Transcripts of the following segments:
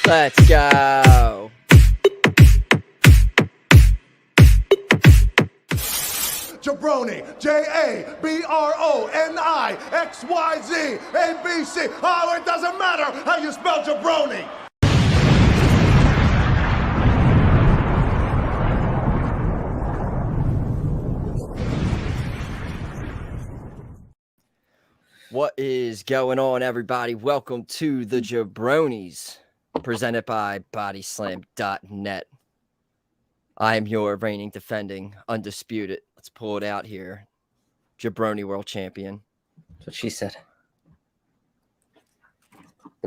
Let's go. jaBROni, jaBRONI, ABC. Oh, it doesn't matter how you spell jaBROni. What is going on, everybody? Welcome to the jaBROnis, presented by bodyslam.net. I am your reigning, defending, undisputed, let's pull it out here, jaBROni world champion. That's what she said.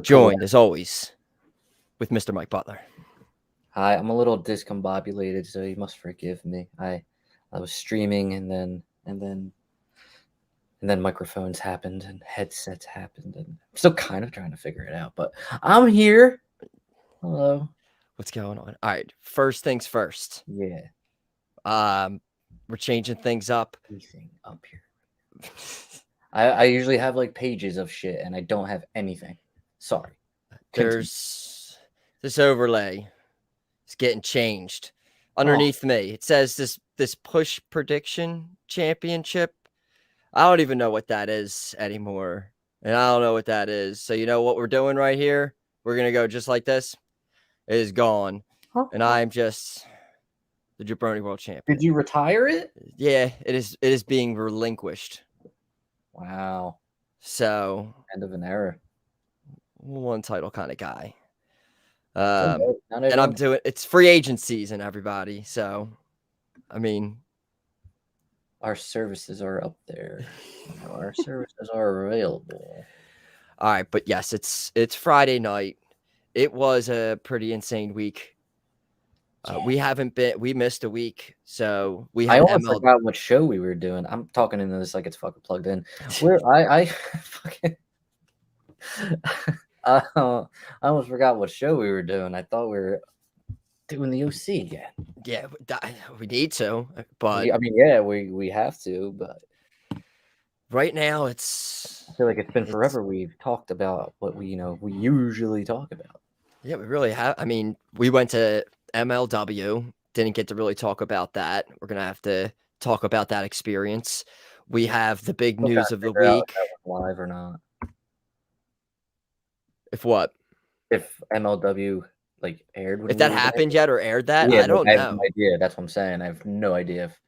Joined, as always, with Mr. Mike Butler. Hi, I'm a little discombobulated, so you must forgive me. I was streaming and then microphones happened and headsets happened, and I'm still kind of trying to figure it out, but I'm here. Hello. What's going on? All right, first things first. Yeah. We're changing things up. Anything up here. I usually have like pages of shit, and I don't have anything. Sorry. There's this overlay. It's getting changed. Underneath me, it says this push prediction championship. I don't even know what that is anymore. And I don't know what that is. So you know what we're doing right here? We're going to go just like this. It is gone. Huh? And I am just the jaBROni world champion. Did you retire it? Yeah, it is being relinquished. Wow. So End of an era. one title kind of guy. And I'm doing it's free agent season, everybody. So I mean, our services are up there. Our services are available. All right, but yes, it's Friday night. It was a pretty insane week. We missed a week, so we had I almost forgot what show we were doing. I'm talking into this like it's fucking plugged in. I fucking I almost forgot what show we were doing. I thought we were doing the OC again. Yeah, we need to, but I mean, yeah, we have to, but right now I feel like it's been forever we've talked about what we usually talk about. Yeah, we really have. I mean, we went to MLW, didn't get to really talk about that. We're gonna have to talk about that experience. We have the big news of the week. If that was live or not? If what? If MLW like aired? If that happened yet or aired that? Yeah, I don't know. I have no idea. That's what I'm saying. I have no idea if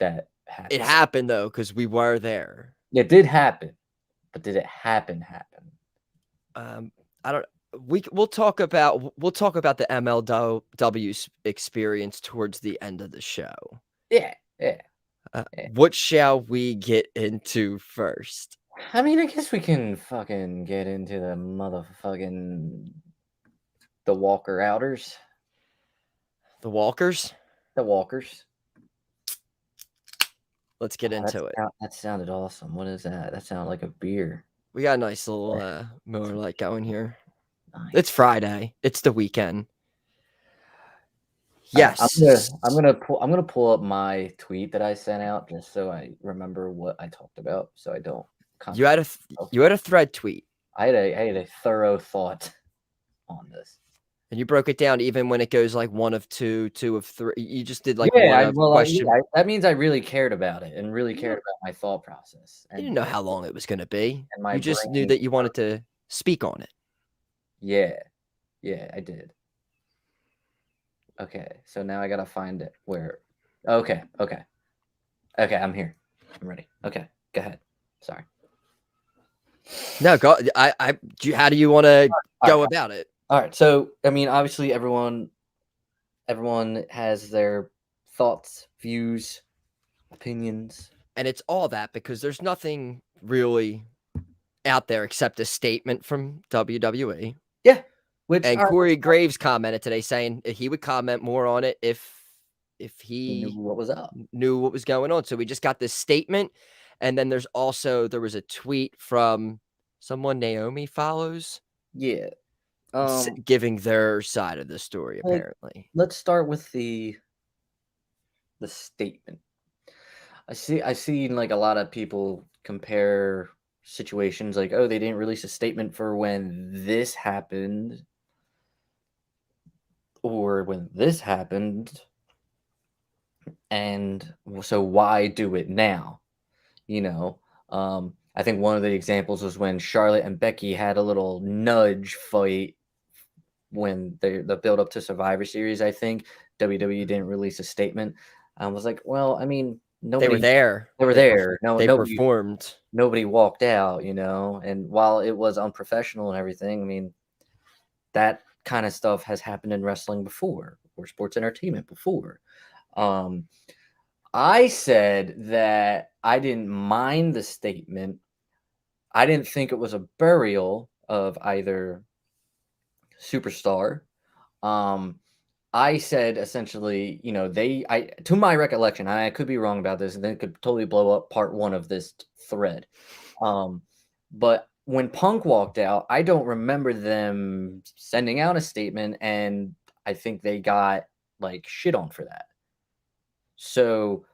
that happened. It happened though, because we were there. It did happen, but did it happen? I don't. We'll talk about the MLW experience towards the end of the show. Yeah. What shall we get into first? I mean, I guess we can fucking get into the motherfucking the Walker outers. The Walkers? The Walkers. Let's get into it. That sounded awesome. What is that? That sounded like a beer. We got a nice little Miller Lite going here. Nice. It's Friday. It's the weekend. Yes. I'm gonna pull up my tweet that I sent out just so I remember what I talked about, so I don't. You had a thread tweet. I had a thorough thought on this, and you broke it down even when it goes like 1 of 2, 2 of 3. You just did like question. That means I really cared about it and really cared about my thought process. You didn't know how long it was going to be. And you just knew that you wanted to speak on it. Yeah, I did. Okay, so now I gotta find it. Where? Okay, I'm here. I'm ready. Okay, go ahead. Sorry. No, go. How do you want to go about it? All right. So, I mean, obviously, everyone has their thoughts, views, opinions, and it's all that because there's nothing really out there except a statement from WWE. Yeah. And Corey Graves commented today saying he would comment more on it if he knew what was up, knew what was going on. So we just got this statement. And then there was a tweet from someone Naomi follows. Yeah. Giving their side of the story, apparently. Let's start with the statement. I seen like a lot of people compare situations like, oh, they didn't release a statement for when this happened. or when this happened, and so why do it now? You know, I think one of the examples was when Charlotte and Becky had a little nudge fight when the build up to Survivor Series. I think WWE didn't release a statement. I was like, well, I mean, They were nobody, there. they were there. No, They nobody, performed. nobody walked out, you know. And while it was unprofessional and everything, I mean, that kind of stuff has happened in wrestling before or sports entertainment before. I said that I didn't mind the statement. I didn't think it was a burial of either superstar. I said essentially, you know, to my recollection, I could be wrong about this, and then it could totally blow up part one of this thread. But when Punk walked out, I don't remember them sending out a statement, and I think they got like shit on for that. So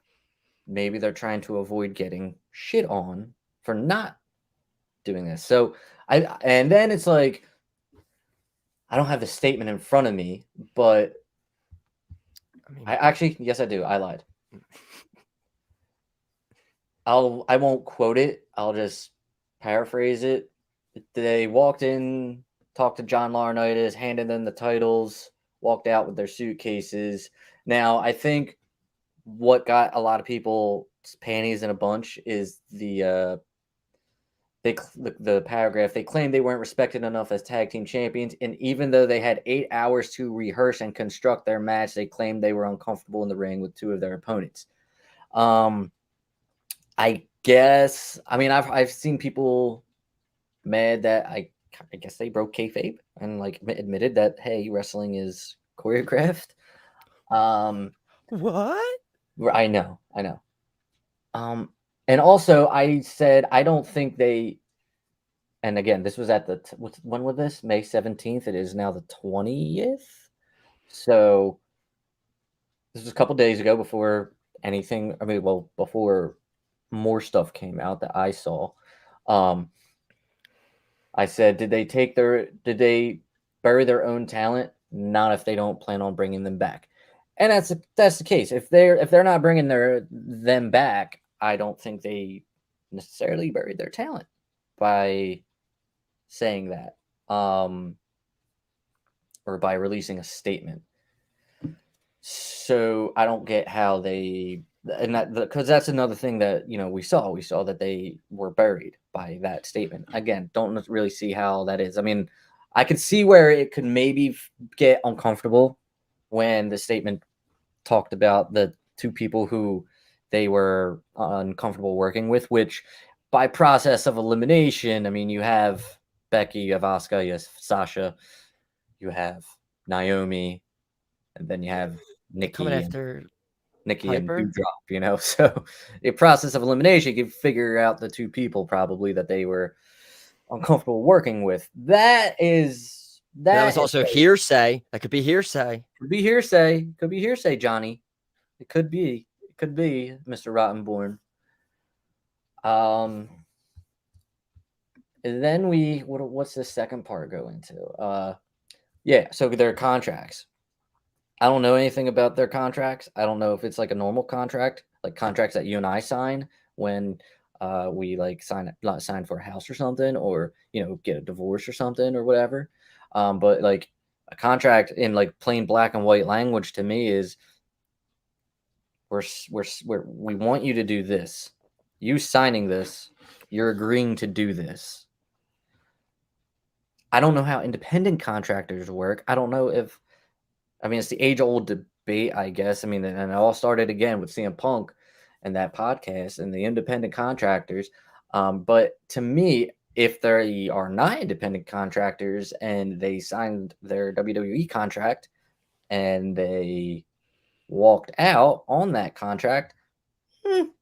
maybe they're trying to avoid getting shit on for not doing this. So and then it's like, I don't have the statement in front of me, but I actually, yes, I do. I lied. I won't quote it. I'll just paraphrase it. They walked in, talked to John Laurinaitis, handed them the titles, walked out with their suitcases. Now, I think what got a lot of people's panties in a bunch is the paragraph. They claimed they weren't respected enough as tag team champions, and even though they had 8 hours to rehearse and construct their match, they claimed they were uncomfortable in the ring with two of their opponents. I guess, I mean, I've seen people mad that I guess they broke kayfabe and like admitted that, hey, wrestling is choreographed. What? I know. And also I said I don't think they. And again, this was at when was this? May 17th. It is now the 20th. So this was a couple days ago before anything. I mean, well, before more stuff came out that I saw. I said, did they bury their own talent? Not if they don't plan on bringing them back. And that's the case. If they're not bringing them back, I don't think they necessarily buried their talent by saying that, or by releasing a statement. So I don't get how they, and that, because that's another thing that, you know, we saw that they were buried by that statement. Again, don't really see how that is. I mean, I could see where it could maybe get uncomfortable when the statement talked about the two people who they were uncomfortable working with, which by process of elimination, I mean, you have Becky, you have Asuka, you have Sasha, you have Naomi, and then you have Coming Nikki after and Piper? Doudrop, you know. So a process of elimination, you can figure out the two people probably that they were uncomfortable working with. That was also hearsay. That could be hearsay. Could be hearsay, Johnny. It could be, Mr. Rottenborn. And then what's the second part go into? Yeah, so their contracts. I don't know anything about their contracts. I don't know if it's like a normal contract, like contracts that you and I sign when we like sign for a house or something, or, you know, get a divorce or something or whatever. But like a contract in like plain black and white language to me is we want you to do this. You signing this, you're agreeing to do this. I don't know how independent contractors work. I don't know if, I mean, it's the age-old debate, I guess. I mean, and it all started again with CM Punk and that podcast and the independent contractors. But to me, if they are not independent contractors and they signed their WWE contract and they walked out on that contract, you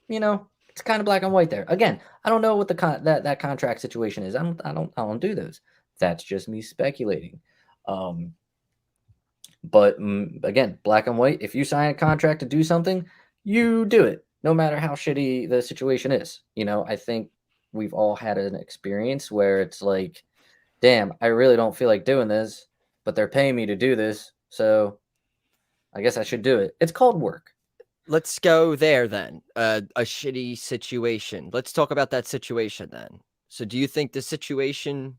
know, it's kind of black and white there. Again, I don't know what that contract situation is. I don't do those. That's just me speculating. But again, black and white. If you sign a contract to do something, you do it, no matter how shitty the situation is. You know, I think we've all had an experience where it's like, damn, I really don't feel like doing this, but they're paying me to do this, so I guess I should do it. It's called work. Let's go there then. A shitty situation. Let's talk about that situation then. So do you think the situation,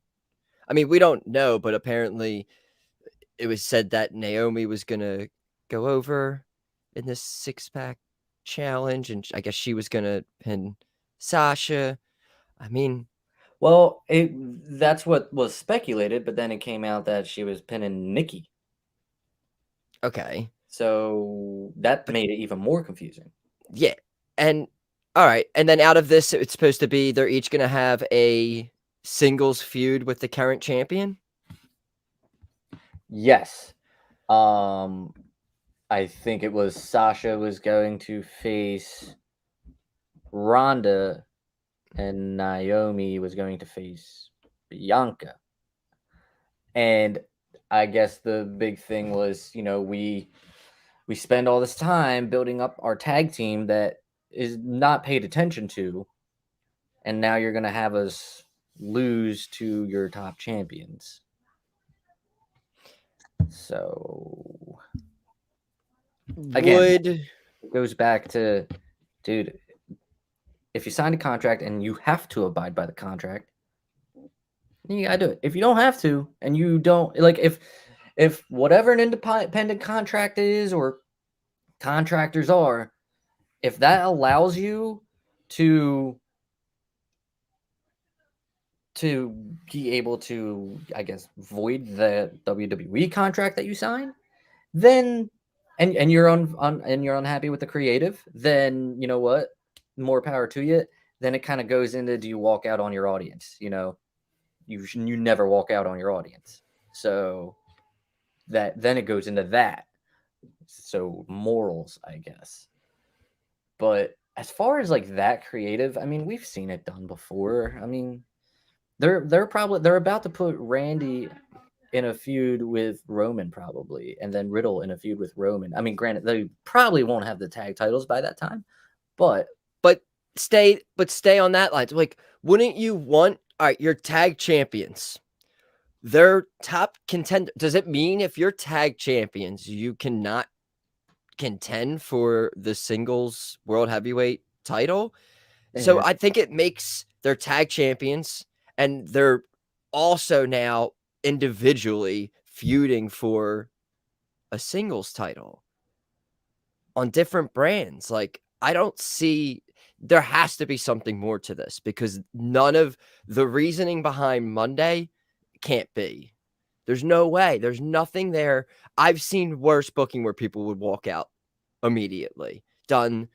I mean, we don't know, but apparently it was said that Naomi was going to go over in this 6-pack challenge, and I guess she was going to pin Sasha. I mean, well, that's what was speculated, but then it came out that she was pinning Nikki. Okay. So that made it even more confusing. Yeah. And all right. And then out of this, it's supposed to be they're each going to have a singles feud with the current champion. Yes. I think it was Sasha was going to face Ronda and Naomi was going to face Bianca. And I guess the big thing was, we spend all this time building up our tag team that is not paid attention to, and now you're going to have us lose to your top champions. So again, it goes back to, dude, if you sign a contract and you have to abide by the contract, then you gotta do it. If you don't have to, and you don't, like, if whatever an independent contract is or contractors are, if that allows you to be able to, I guess, void the WWE contract that you sign, then and you're and you're unhappy with the creative, then you know what? More power to you. Then it kind of goes into, do you walk out on your audience? You never walk out on your audience. So then it goes into that. So morals, I guess. But as far as like that creative, I mean, we've seen it done before. I mean, they're about to put Randy in a feud with Roman probably, and then Riddle in a feud with Roman. I mean, granted, they probably won't have the tag titles by that time, but stay on that line. Like, wouldn't you want, all right, your tag champions, they're top contender. Does it mean if you're tag champions, you cannot contend for the singles world heavyweight title? So I think it makes their tag champions, and they're also now individually feuding for a singles title on different brands. Like, I don't see, there has to be something more to this, because none of the reasoning behind Monday can't be. There's no way. There's nothing there. I've seen worse booking where people would walk out immediately. Done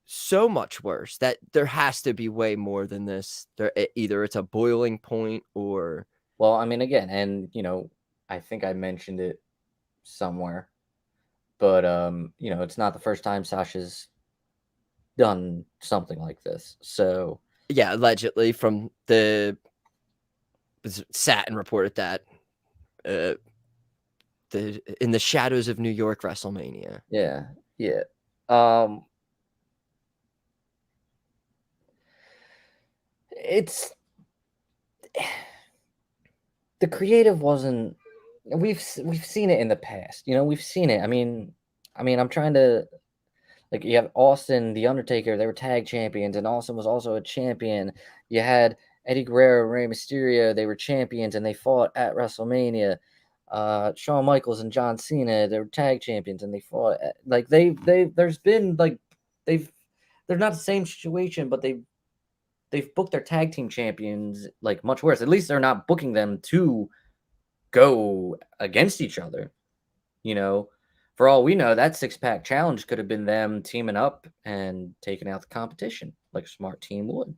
so much worse, that there has to be way more than this. Either it's a boiling point or... Well, I mean, again, and, I think I mentioned it somewhere, but, it's not the first time Sasha's done something like this. So yeah, allegedly from the Satin reported that in the shadows of New York WrestleMania. Yeah. It's the creative wasn't. We've seen it in the past. We've seen it. I mean, I'm trying to, like, you have Austin, The Undertaker. They were tag champions, and Austin was also a champion. You had Eddie Guerrero, Rey Mysterio. They were champions, and they fought at WrestleMania. Shawn Michaels and John Cena. They were tag champions, and they fought. Like there's been like they're not the same situation, but they've booked their tag team champions like much worse. At least they're not booking them to go against each other. For all we know, that 6-pack challenge could have been them teaming up and taking out the competition like a smart team would.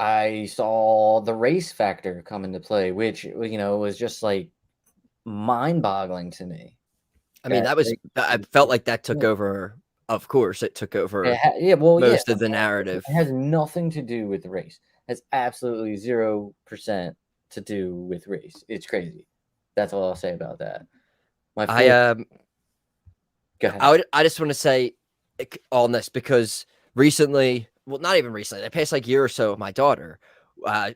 I saw the race factor come into play, which, was just like mind-boggling to me. I mean, I felt like that took over. Of course, it took over most of the narrative. It has nothing to do with the race. It has absolutely 0% to do with race. It's crazy. That's all I'll say about that. Go ahead. I just want to say on this, because recently, well, not even recently, the past like year or so, my daughter,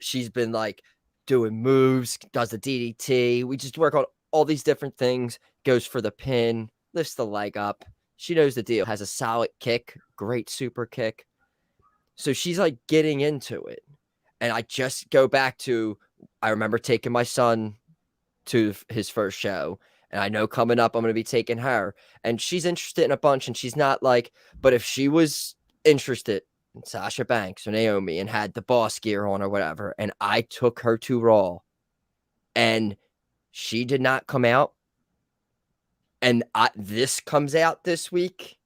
She's been like doing moves, does the DDT. We just work on all these different things. Goes for the pin, lifts the leg up. She knows the deal. Has a solid kick, great super kick. So she's like getting into it. And I just go back to, I remember taking my son to his first show. And I know coming up, I'm going to be taking her. And she's interested in a bunch. And she's not like, but if she was interested in Sasha Banks or Naomi and had the boss gear on or whatever, and I took her to Raw and she did not come out, and this comes out this week,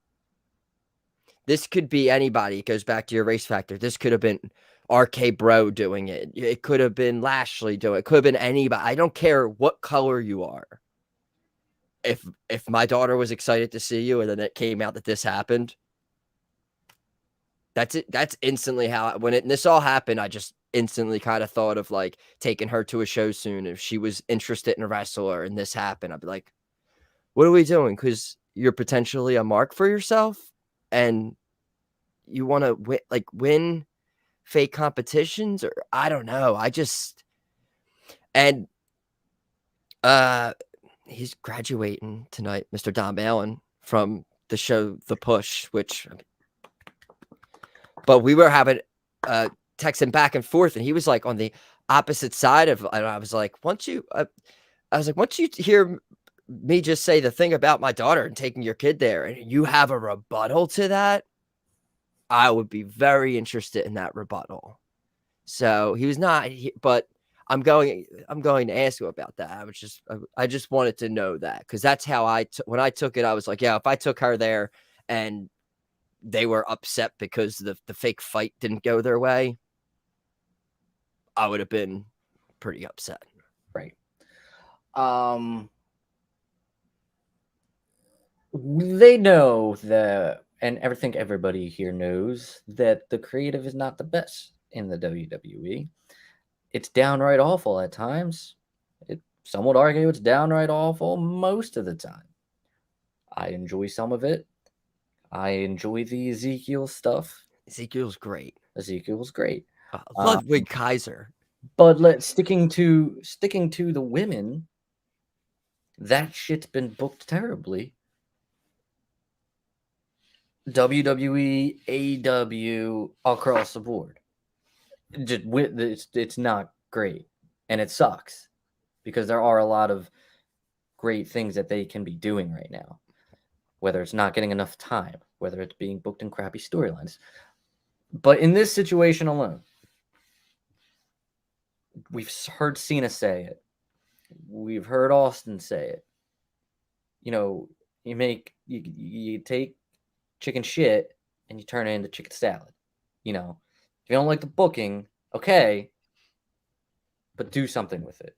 this could be anybody. It goes back to your race factor. This could have been RK Bro doing it. It could have been Lashley doing it. It could have been anybody. I don't care what color you are. If my daughter was excited to see you and then it came out that this happened, that's it. That's instantly how, when this all happened, I just instantly kind of thought of like taking her to a show soon. If she was interested in a wrestler and this happened, I'd be like, what are we doing? Because you're potentially a mark for yourself and you want to win fake competitions, or I don't know. And he's graduating tonight, Mr. Dom Allen, from the show The Push, but we were having texting back and forth, and he was like on the opposite side of, and I was like, once you hear me just say the thing about my daughter and taking your kid there, and you have a rebuttal to that, I would be very interested in that rebuttal. So he was not, but I'm going to ask you about that. I just wanted to know that, because that's how when I took it, I was like, yeah, if I took her there and they were upset because the fake fight didn't go their way, I would have been pretty upset. Right. They know that, and I think everybody here knows that the creative is not the best in the WWE. It's downright awful at times. Some would argue it's downright awful most of the time. I enjoy some of it. I enjoy the Ezekiel stuff. Ezekiel's great. Ludwig Kaiser. But sticking to the women, that shit's been booked terribly. WWE, AEW, across the board. It's not great, and it sucks because there are a lot of great things that they can be doing right now, whether it's not getting enough time, whether it's being booked in crappy storylines. But in this situation alone, we've heard Cena say it. We've heard Austin say it. You take chicken shit and you turn it into chicken salad. If you don't like the booking, okay, but do something with it.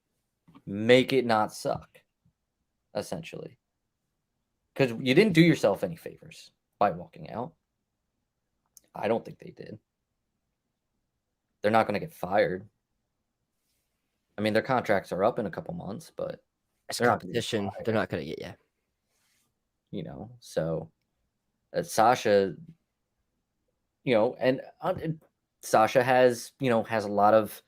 Make it not suck, essentially. Because you didn't do yourself any favors by walking out. I don't think they did. They're not going to get fired. I mean, their contracts are up in a couple months, but it's competition. They're not going to get you. So Sasha, and Sasha has a lot of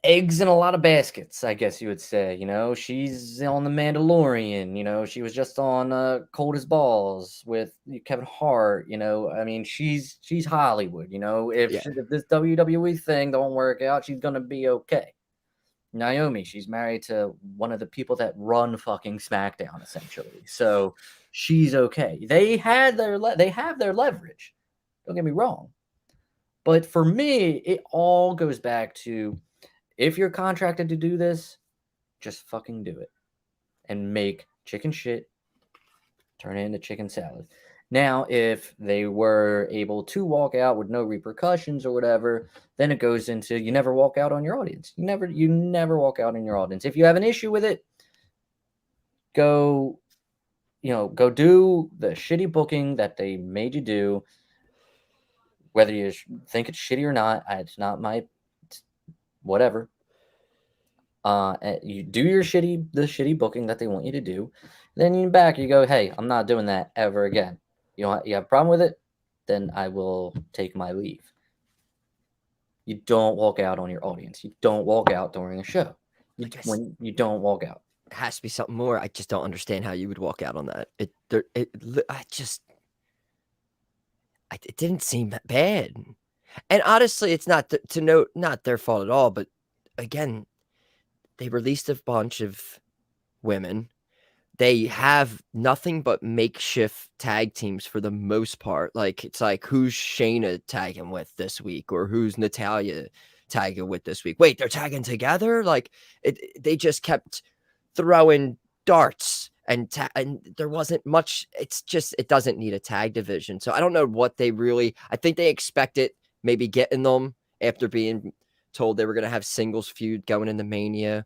eggs in a lot of baskets, I guess you would say. She's on The Mandalorian. She was just on Cold as Balls with Kevin Hart. I mean, she's Hollywood. If this WWE thing don't work out, she's gonna be okay. Naomi, she's married to one of the people that run fucking SmackDown, essentially. So she's okay. They have their leverage. Don't get me wrong. But for me, it all goes back to, if you're contracted to do this, just fucking do it. And make chicken shit turn it into chicken salad. Now, if they were able to walk out with no repercussions or whatever, then it goes into, you never walk out on your audience. You never walk out on your audience. If you have an issue with it, go do the shitty booking that they made you do. Whether you think it's shitty or not, it's not my whatever. You do the shitty booking that they want you to do. Then you go, hey, I'm not doing that ever again. You have a problem with it? Then I will take my leave. You don't walk out on your audience. You don't walk out during a show. When you don't walk out. It has to be something more. I just don't understand how you would walk out on that. It didn't seem that bad. And honestly, it's not not their fault at all. But again, they released a bunch of women. They have nothing but makeshift tag teams for the most part. Like, it's like, who's Shayna tagging with this week, or who's Natalya tagging with this week? Wait, they're tagging together? Like, they just kept throwing darts, and there wasn't much. It's just, it doesn't need a tag division. So I don't know what they really. I think they expected maybe getting them after being told they were going to have singles feud going into Mania,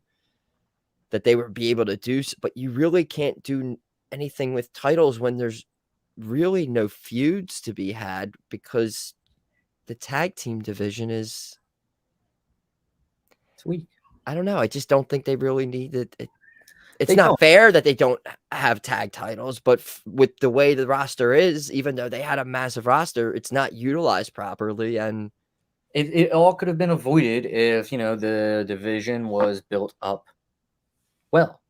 that they would be able to do, but you really can't do anything with titles when there's really no feuds to be had, because the tag team division is, it's weak. I don't know. I just don't think they really need it. It's They not don't. fair that they don't have tag titles, but with the way the roster is, even though they had a massive roster, it's not utilized properly. And it all could have been avoided if, the division was built up well.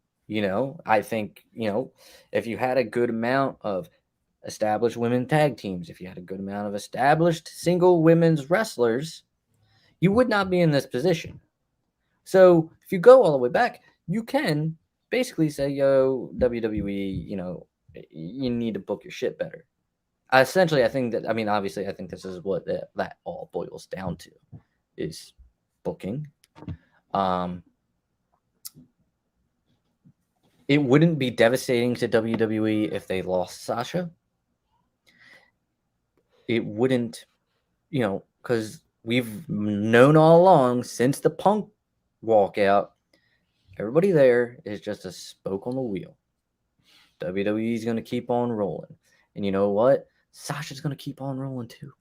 I think, if you had a good amount of established women tag teams, if you had a good amount of established single women's wrestlers, you would not be in this position. So if you go all the way back, you can basically say, yo, WWE, you need to book your shit better. Essentially, obviously, I think this is what that all boils down to, is booking. It wouldn't be devastating to WWE if they lost Sasha. It wouldn't, because we've known all along since the Punk walkout, everybody there is just a spoke on the wheel. WWE is going to keep on rolling. And you know what? Sasha's going to keep on rolling too.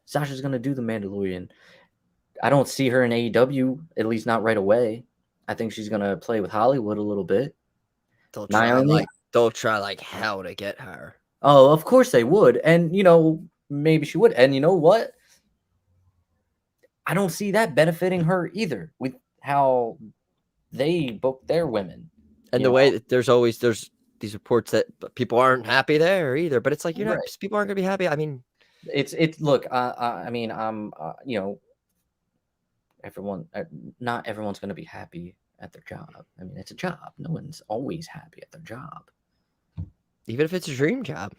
Sasha's going to do the Mandalorian. I don't see her in AEW, at least not right away. I think she's going to play with Hollywood a little bit. they'll try like hell to get her. Oh, of course they would. And, maybe she would. And you know what? I don't see that benefiting her either, with how they book their women. And the way that there's these reports that people aren't happy there either. But it's like, people aren't going to be happy. I mean, look, everyone, not everyone's going to be happy at their job. I mean, it's a job. No one's always happy at their job. Even if it's a dream job.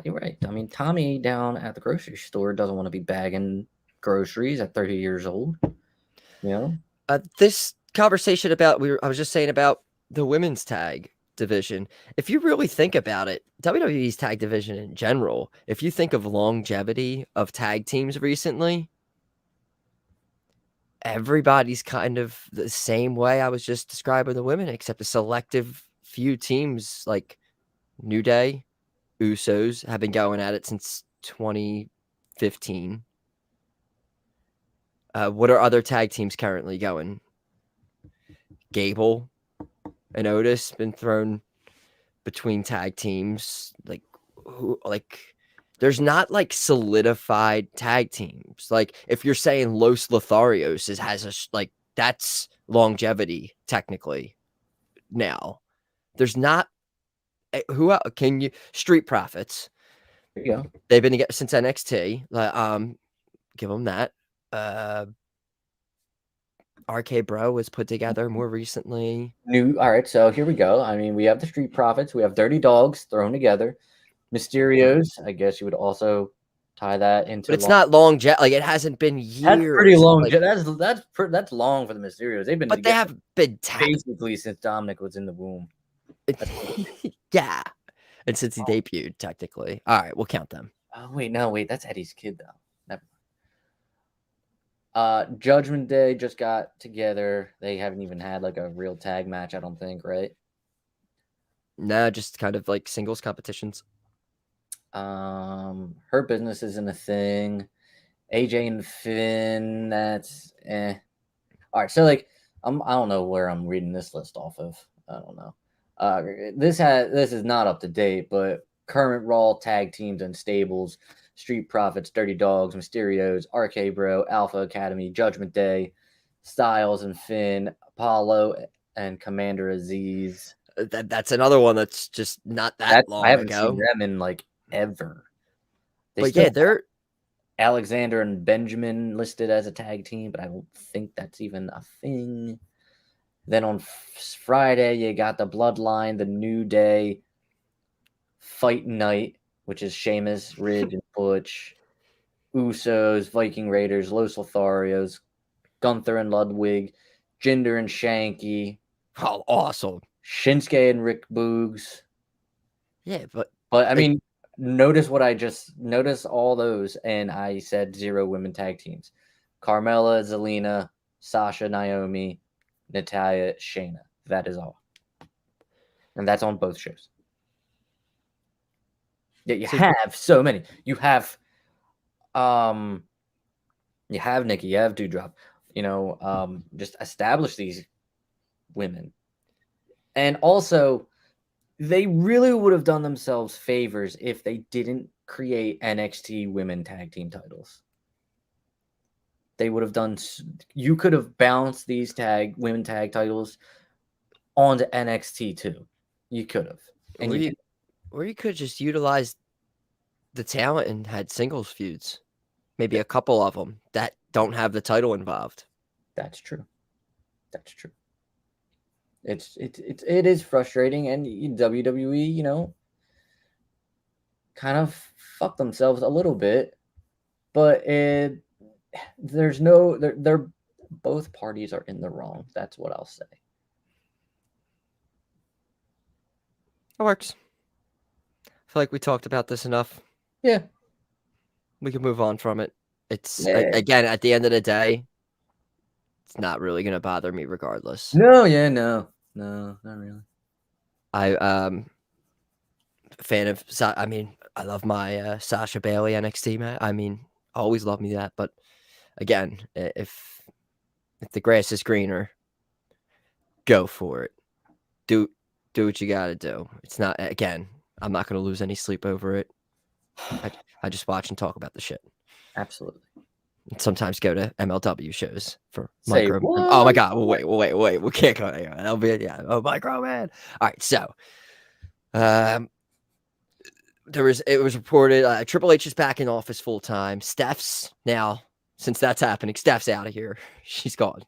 You're right. I mean, Tommy down at the grocery store doesn't want to be bagging groceries at 30 years old. This conversation about, I was just saying about the women's tag division. If you really think about it, WWE's tag division in general, if you think of longevity of tag teams recently, everybody's kind of the same way I was just describing the women, except a selective few teams like New Day, Usos have been going at it since 2015. What are other tag teams currently going? Gable and Otis been thrown between tag teams. There's not like solidified tag teams. Like, if you're saying Los Lotharios has that's longevity technically. Now, there's not. Who else can you? Street Profits. There you go. They've been together since NXT. Give them that. RK Bro was put together more recently. All right, so here we go. I mean, we have the Street Profits, we have Dirty Dogs thrown together, Mysterios. I guess you would also tie that into. But it's not long. Like, it hasn't been years. That's pretty long. That's long for the Mysterios. They've been. But they have been basically since Dominic was in the womb. Yeah, and since he debuted, technically. All right, we'll count them. Oh wait, that's Eddie's kid though. Never. Judgment Day just got together. They haven't even had like a real tag match, I don't think, right? Nah, just kind of like singles competitions. Her Business isn't a thing. AJ and Finn, that's eh. All right, so like I don't know where I'm reading this list off of. I don't know. This is not up to date, but current Raw tag teams and stables: Street Profits, Dirty Dogs, Mysterios, RK Bro, Alpha Academy, Judgment Day, Styles and Finn, Apollo and Commander Aziz. That's another one that's just not that long I haven't ago. seen them in like ever. But yeah, they're Alexander and Benjamin listed as a tag team, but I don't think that's even a thing. Then on Friday, you got the Bloodline, the New Day, Fight Night, which is Sheamus, Ridge, and Butch, Usos, Viking Raiders, Los Lotharios, Gunther and Ludwig, Jinder and Shanky, awesome. Shinsuke and Rick Boogs. Yeah, but I mean, notice all those, and I said 0 women tag teams: Carmella, Zelina, Sasha, Naomi, Natalya, Shayna. That is all, and that's on both shows. Yeah, you have so many. You have Nikki, you have Doudrop. Just establish these women, and also they really would have done themselves favors if they didn't create NXT women tag team titles. They would have done. You could have bounced these women tag titles onto NXT too. You could have, and or you could just utilize the talent and had singles feuds, maybe a couple of them that don't have the title involved. That's true. That's true. It is frustrating, and WWE, kind of fucked themselves a little bit, but there's no, they're both parties are in the wrong. That's what I'll say. It works. I feel like we talked about this enough. Yeah. We can move on from it. It's again, at the end of the day, it's not really going to bother me regardless. No, not really. Fan of, I mean, I love my Sasha Bailey NXT match. I mean, always love me that, but again, if the grass is greener, go for it. Do what you got to do. It's not, again, I'm not going to lose any sleep over it. I just watch and talk about the shit. Absolutely. And sometimes go to MLW shows for Say micro. what? Oh my god! Wait! We can't go there. That'll be micro man. All right, so it was reported Triple H is back in office full time. Steph's now, since that's happening, Steph's out of here. She's gone.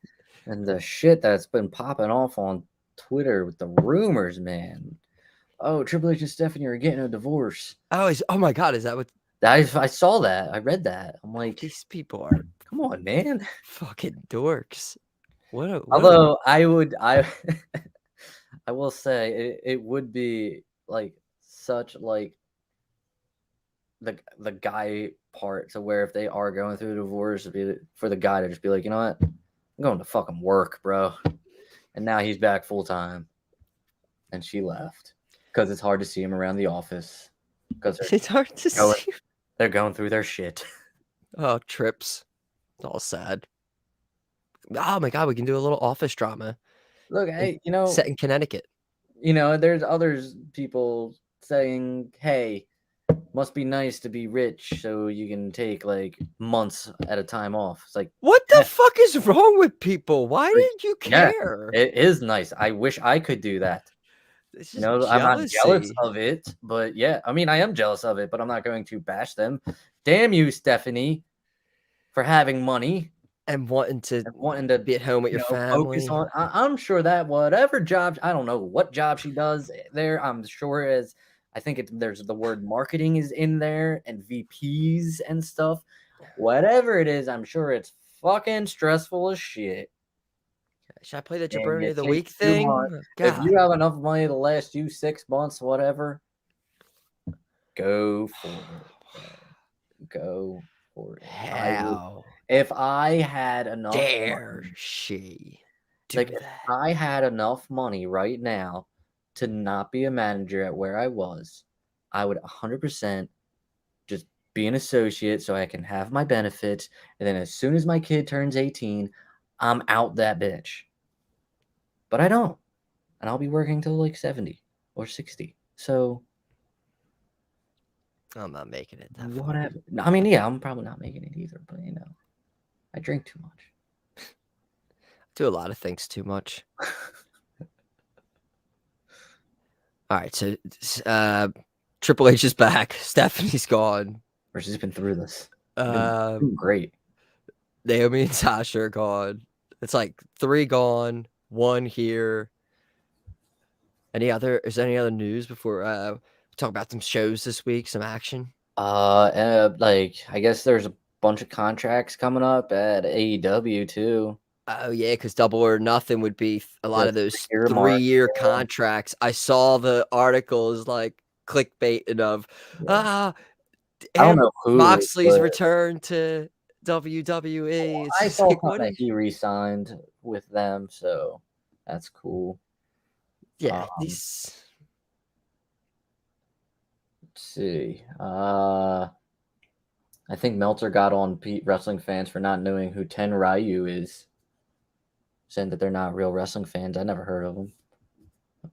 And the shit that's been popping off on Twitter with the rumors, man. Oh, Triple H and Stephanie are getting a divorce. Oh my god! Is that what? I saw that. I read that. I'm like, these people are. Come on, man. Fucking dorks. Although I will say it would be like such like the guy part to where if they are going through a divorce, it'd be for the guy to just be like, you know what, I'm going to fucking work, bro. And now he's back full time, and she left because it's hard to see him around the office because it's hard to see. They're going through their shit. Oh, trips. It's all sad. Oh my god, we can do a little office drama. Look, set in Connecticut. There's others people saying, hey, must be nice to be rich so you can take like months at a time off. It's like, what the fuck is wrong with people? Why didn't you care? Yeah, it is nice. I wish I could do that. I'm not jealous of it, but yeah, I mean, I am jealous of it, but I'm not going to bash them. Damn you, Stephanie, for having money and wanting to be at home with your family. Focus on. I'm sure that whatever job, I don't know what job she does there. I'm sure I think there's the word marketing is in there and VPs and stuff. Whatever it is, I'm sure it's fucking stressful as shit. Should I play the jaBROni of the week thing? If you have enough money to last you 6 months, whatever, go for it. Go for it. How? If I had enough dare money, she do like that? if I had enough money right now to not be a manager at where I was, I would 100% just be an associate so I can have my benefits. And then as soon as my kid turns 18, I'm out that bitch. But I don't. And I'll be working till like 70 or 60. So I'm not making it that far. Whatever. I mean, yeah, I'm probably not making it either, but I drink too much. Do a lot of things too much. All right, so Triple H is back. Stephanie's gone. She's been through this. Doing Great. Naomi and Sasha are gone. It's like 3 gone, 1 here. Is there any other news before we talk about some shows this week, some action? Like I guess there's a bunch of contracts coming up at AEW too. Oh yeah, because Double or Nothing would be a lot of those 3-year mark, 3-year contracts. I saw the articles like clickbaiting of I don't know who Moxley's but return to WWE. It's I just saw like, something that he re-signed with them, so that's cool. Yeah, Let's see. I think Meltzer got on wrestling fans for not knowing who Ten Ryu is, saying that they're not real wrestling fans. I never heard of them.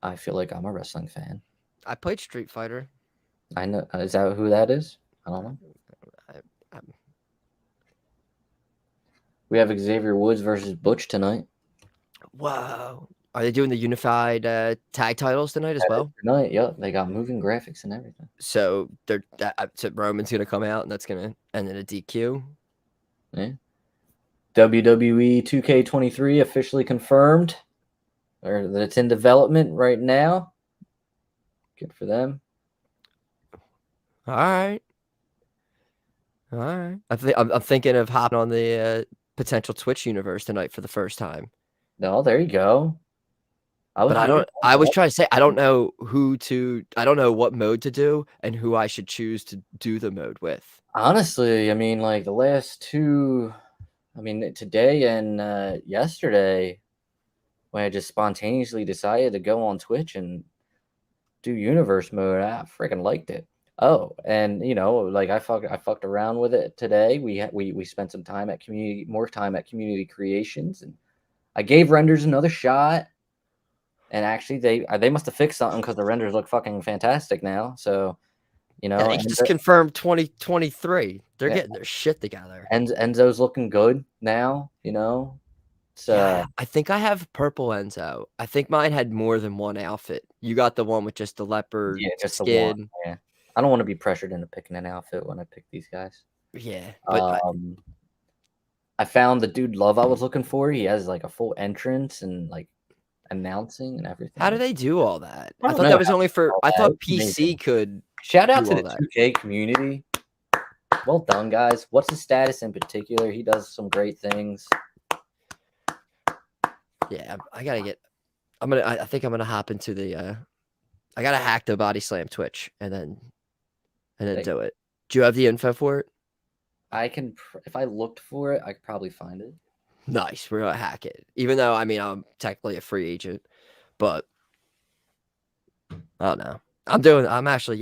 I feel like I'm a wrestling fan. I played Street Fighter. I know. Is that who that is? I don't know. We have Xavier Woods versus Butch tonight. Wow. Are they doing the unified tag titles tonight as well? Tonight, yep. They got moving graphics and everything. So so Roman's gonna come out and that's gonna end in a DQ. Yeah. WWE 2K23 officially confirmed, or that it's in development right now. Good for them. All right. I'm thinking of hopping on the potential Twitch universe tonight for the first time. No, there you go. I was trying to say I don't know what mode to do and who I should choose to do the mode with. Honestly, I mean, like the last 2, I mean, today and yesterday, when I just spontaneously decided to go on Twitch and do universe mode, I freaking liked it. Oh, and like I fucked around with it today. We spent some time at community creations, and I gave renders another shot. And actually, they must have fixed something because the renders look fucking fantastic now. So, they just confirmed 2023. They're getting their shit together. And Enzo's looking good now. So I think I have purple Enzo. I think mine had more than one outfit. You got the one with just the leopard just skin. The one. Yeah, I don't want to be pressured into picking an outfit when I pick these guys. Yeah, but I found the dude Love I was looking for. He has like a full entrance and like announcing and everything. How do they do all that? I thought that was only for. I thought PC could. Shout out to the 2K community. Well done, guys. What's his status in particular? He does some great things. Yeah, I gotta get. I think I'm gonna hop into the. I gotta hack the Body Slam Twitch and then do it. Do you have the info for it? I can. If I looked for it, I could probably find it. Nice. We're gonna hack it. Even though I'm technically a free agent, but I don't know. I'm actually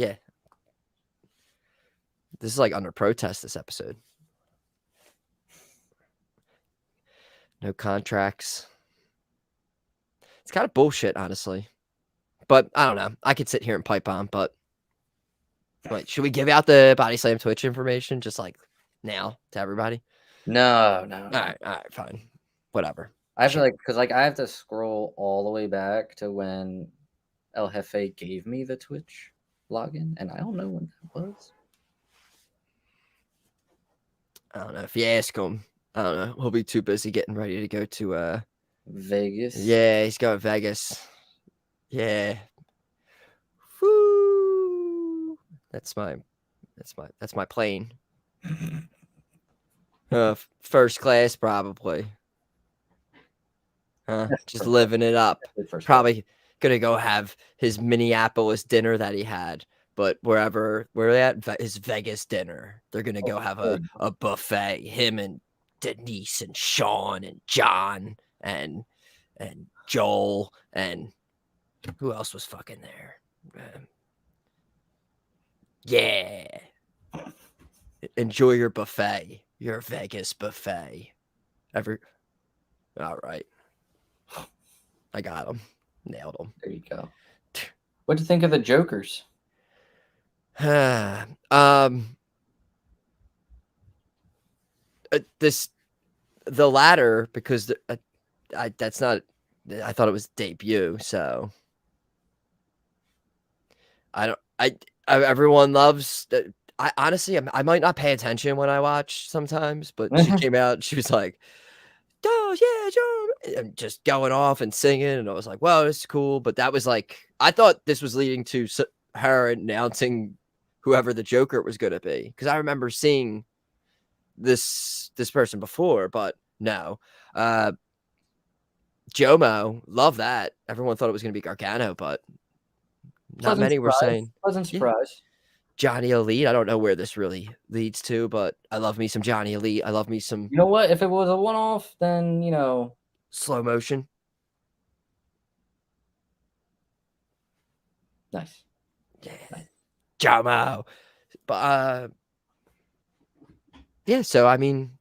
This is like under protest this episode. No contracts. It's kind of bullshit, honestly. But I don't know. I could sit here and pipe on, but wait, should we give out the Body Slam Twitch information just like now to everybody? No. All right, fine. Whatever. I feel like because I have to scroll all the way back to when El Jefe gave me the Twitch login, and I don't know when that was. I don't know. If you ask him, I don't know. He'll be too busy getting ready to go to Vegas. Yeah, he's going to Vegas. Yeah. Woo. That's my plane. First class, probably. Just living it up. Probably gonna go have his Minneapolis dinner that he had, but where they at his Vegas dinner, they're gonna go have a buffet. Him and Denise and Sean and John and Joel and who else was fucking there? Yeah. Enjoy your buffet, your Vegas buffet. All right. I got him. Nailed him. There you go. What'd you think of the Jokers? The latter, because that's not. I thought it was debut, so I don't. Everyone loves. I honestly, I might not pay attention when I watch sometimes, but she came out. She was like, "Oh yeah, Joe," and just going off and singing, and I was like, "Well, this is cool." But that was like, I thought this was leading to her announcing whoever the Joker was going to be, because I remember seeing this person before, but no. Jomo, love that. Everyone thought it was going to be Gargano, but not many were saying. Pleasant surprise. Johnny Elite. I don't know where this really leads to, but I love me some Johnny Elite. I love me some. You know what? If it was a one-off, then slow motion. Nice. Yeah, nice. Jomo. But yeah. So I mean,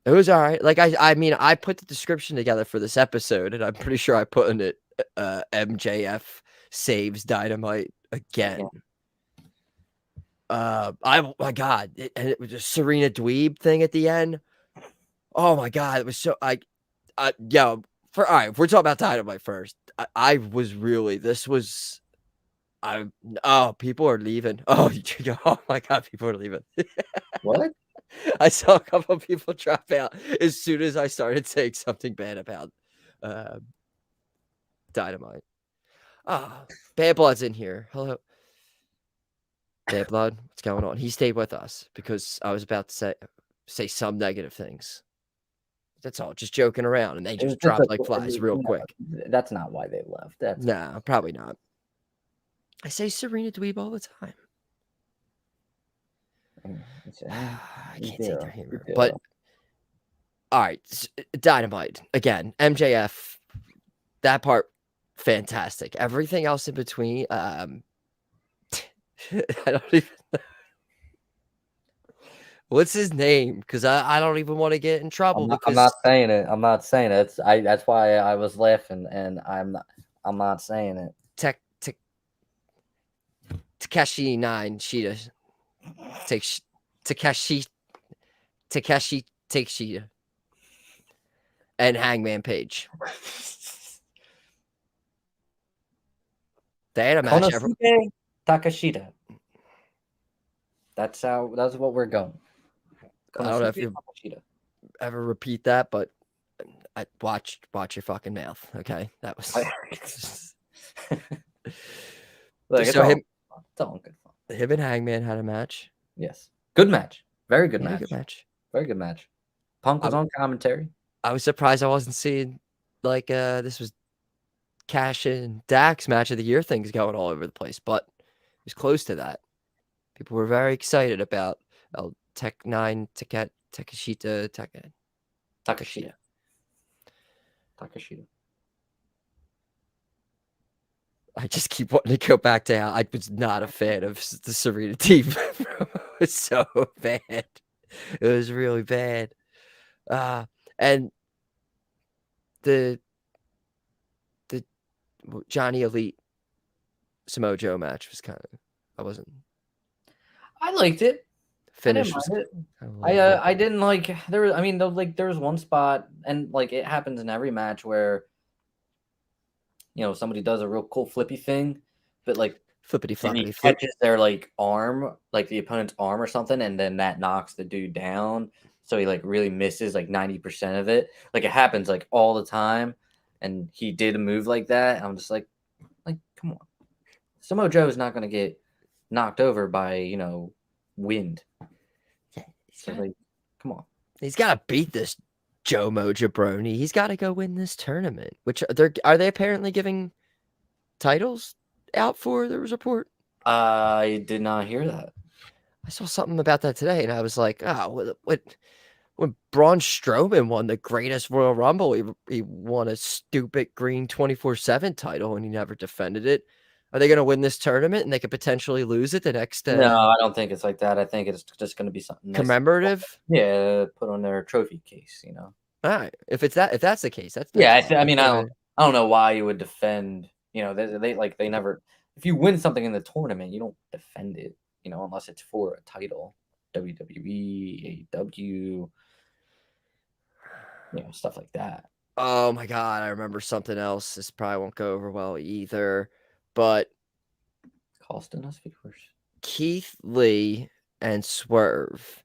it was all right. Like I mean, I put the description together for this episode, and I'm pretty sure I put in it. MJF Saves Dynamite again. Yeah. Oh my god, it was a Serena Dweeb thing at the end. Oh my god, it was so all right, if we're talking about Dynamite first, I was really, this was, people are leaving. Oh my god, people are leaving. What? I saw a couple of people drop out as soon as I started saying something bad about Dynamite. Bad Blood's in here. Hello. Bad Blood, what's going on? He stayed with us because I was about to say some negative things. That's all, just joking around, and they just dropped like flies real quick. That's not why they left. No, probably not. I say Serena Dweeb all the time. I can't take their humor. But all right, Dynamite again. MJF, that part fantastic. Everything else in between, I don't even know. What's his name? Because I don't even want to get in trouble. I'm not saying it. I'm not saying it. That's why I was laughing, and I'm not saying it. Takeshi 9 Sheeta. Takeshi takes Sheeta. And Hangman Page. They had a match. Takashita. That's what we're going. I don't know if you ever repeat that, but I watch your fucking mouth. Okay, that was. Look, so it's all good fun. Him and Hangman had a match. Yes, good match. Very good match. Good match. Very good match. Punk was on commentary. I was surprised I wasn't seeing like this was Cash and Dax match of the year things going all over the place, but it was close to that. People were very excited about Tech 9 Takashita. I just keep wanting to go back to how I was not a fan of the Serena team. It was so bad. It was really bad. And the Johnny Elite Samoa Joe match was kind of, I liked it. Finish. I didn't like there was. I mean, there was one spot, and like it happens in every match where somebody does a real cool flippy thing, but like flippity floppity catches their like arm, like the opponent's arm or something, and then that knocks the dude down. So he like really misses like 90% of it. Like it happens like all the time, and he did a move like that. And I'm just like, come on, Samoa Joe is not going to get knocked over by wind. So like, come on, he's got to beat this jaBROni. He's got to go win this tournament. Which are they apparently giving titles out for? There was a report. I did not hear that. I saw something about that today, and I was like, what? When Braun Strowman won the greatest Royal Rumble, he won a stupid green 24/7 title, and he never defended it. Are they going to win this tournament, and they could potentially lose it the next? No, I don't think it's like that. I think it's just going to be something commemorative. Nice. Yeah, put on their trophy case. All right. If that's the case, that's I mean, I don't know why you would defend. They never. if you win something in the tournament, you don't defend it, unless it's for a title. WWE, AEW, stuff like that. Oh my God, I remember something else. This probably won't go over well either, but Costing us viewers. Keith Lee and Swerve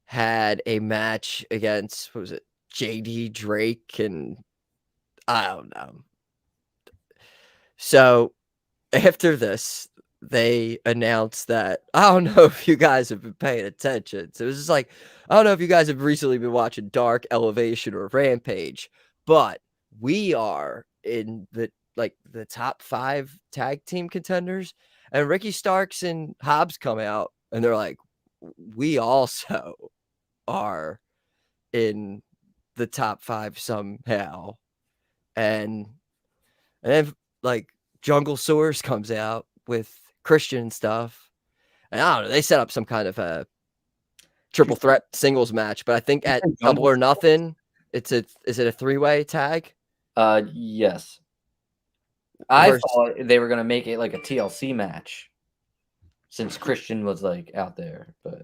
had a match against, what was it, JD Drake, and I don't know. So after this, they announced that, I don't know if you guys have been paying attention. So it was just like, I don't know if you guys have recently been watching Dark, Elevation, or Rampage, but we are in the top 5 tag team contenders. And Ricky Starks and Hobbs come out and they're like, we also are in the top 5 somehow. And then like Jungle Source comes out with Christian stuff. And I don't know, they set up some kind of a triple threat singles match, but I think at Double or Nothing, is it a 3-way tag? Yes. I thought they were gonna make it like a TLC match since Christian was like out there, but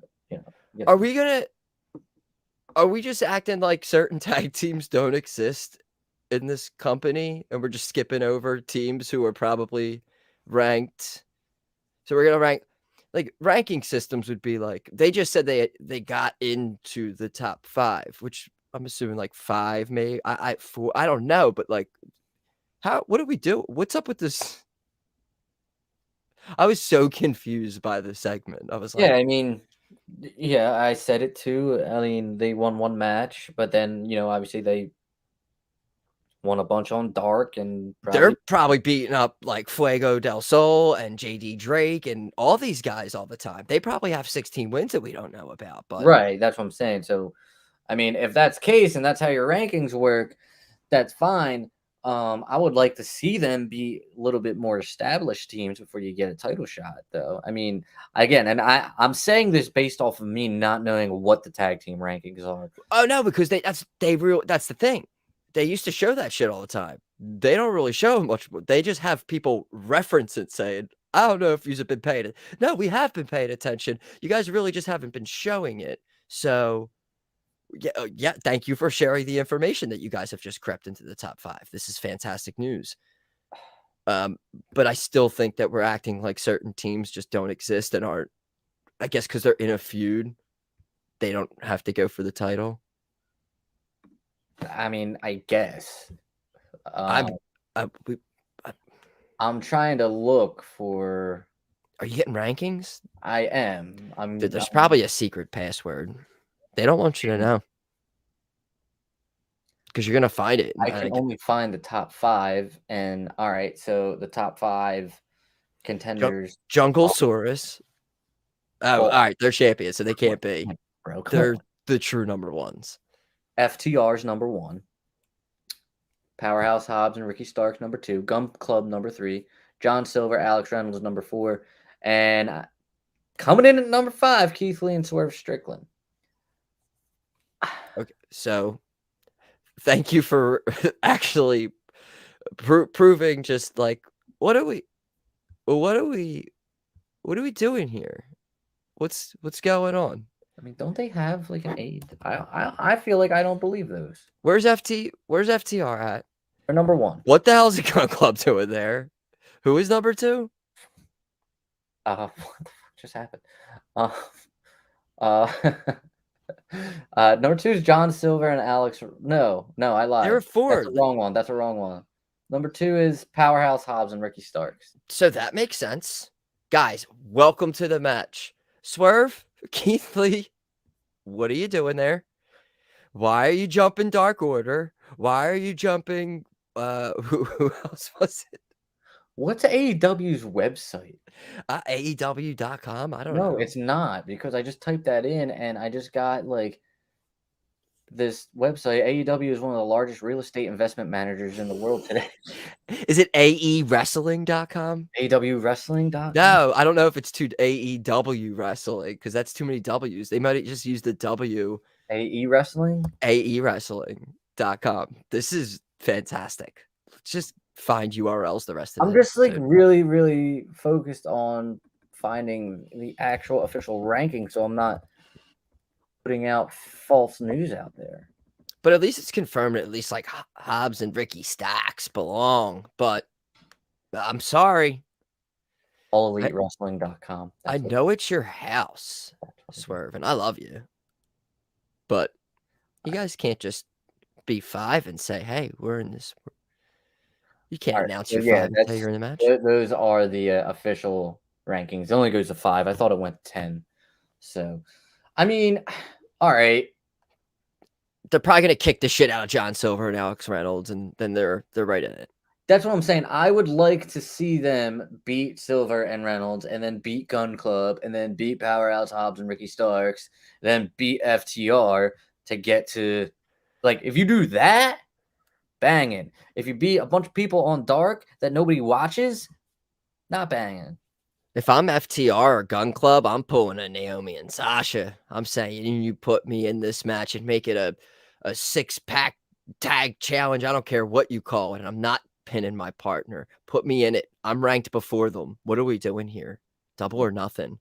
Are we just acting like certain tag teams don't exist in this company and we're just skipping over teams who are probably ranked? So we're gonna rank, like, ranking systems would be like, they just said they got into the top 5, which I'm assuming like 5 maybe. I don't know, but like, what do we do? What's up with this? I was so confused by the segment. I was like, I mean, I said it too. I mean, they won one match, but then obviously they won a bunch on Dark, and they're probably beating up like Fuego del Sol and JD Drake and all these guys all the time. They probably have 16 wins that we don't know about. But right, that's what I'm saying. So, I mean, if that's the case and that's how your rankings work, that's fine. I would like to see them be a little bit more established teams before you get a title shot, though. I mean, again, and I'm saying this based off of me not knowing what the tag team rankings are. Oh no, because that's the thing. They used to show that shit all the time. They don't really show much. They just have people reference it saying, I don't know if you've been paying it. No, we have been paying attention. You guys really just haven't been showing it. So yeah, thank you for sharing the information that you guys have just crept into the top 5. This is fantastic news. But I still think that we're acting like certain teams just don't exist and aren't, I guess because they're in a feud, they don't have to go for the title. I mean, I guess. I'm trying to look for. Are you getting rankings? I am. There's probably a secret password. They don't want you to know. Because you're going to find it. I can only find the top 5. And all right, so the top 5 contenders. Jungle Saurus. Oh, all right. They're champions, so they can't be. Bro, they're the true number 1s. FTR's number 1. Powerhouse Hobbs and Ricky Starks number 2. Gun Club number 3. John Silver, Alex Reynolds number 4. And coming in at number 5, Keith Lee and Swerve Strickland. Okay, so thank you for actually proving just like, what are we doing here? What's going on? I mean, don't they have like an 8? I feel like I don't believe those. Where's FTR at? They're number 1. What the hell is the Gun Club doing there? Who is number 2? What the fuck just happened? Number 2 is John Silver and Alex. No, I lied. They were 4. That's the wrong one. Number 2 is Powerhouse Hobbs and Ricky Starks. So that makes sense. Guys, welcome to the match. Swerve, Keith Lee, what are you doing there? Why are you jumping Dark Order? Why are you jumping who else was it? What's AEW's website? AEW.com? I don't know. No, it's not, because I just typed that in and I just got like this website. AEW is one of the largest real estate investment managers in the world today. Is it AEWrestling.com? AEWwrestling.com? No, I don't know if it's to AEW Wrestling because that's too many W's. They might just use the W. AE Wrestling? AEWrestling.com. This is fantastic. Let's just find URLs the rest of I'm the just like episode. really, really focused on finding the actual official ranking, so I'm not putting out false news out there. But at least it's confirmed at least like Hobbs and Ricky Starks belong. But I'm sorry. AllEliteWrestling.com. I know it's your house, Swerve, and I love you. But you guys can't just be 5 and say, hey, we're in this. You can't announce your 5 and say you're in the match. Those are the official rankings. It only goes to 5. I thought it went to 10. So, I mean, all right. They're probably going to kick the shit out of John Silver and Alex Reynolds, and then they're right in it. That's what I'm saying. I would like to see them beat Silver and Reynolds, and then beat Gun Club, and then beat Powerhouse Hobbs and Ricky Starks, then beat FTR to get to, like, if you do that, banging. If you beat a bunch of people on Dark that nobody watches, not banging. If I'm FTR or Gun Club, I'm pulling a Naomi and Sasha. I'm saying you put me in this match and make it a 6-pack tag challenge. I don't care what you call it. And I'm not pinning my partner. Put me in it. I'm ranked before them. What are we doing here? Double or nothing.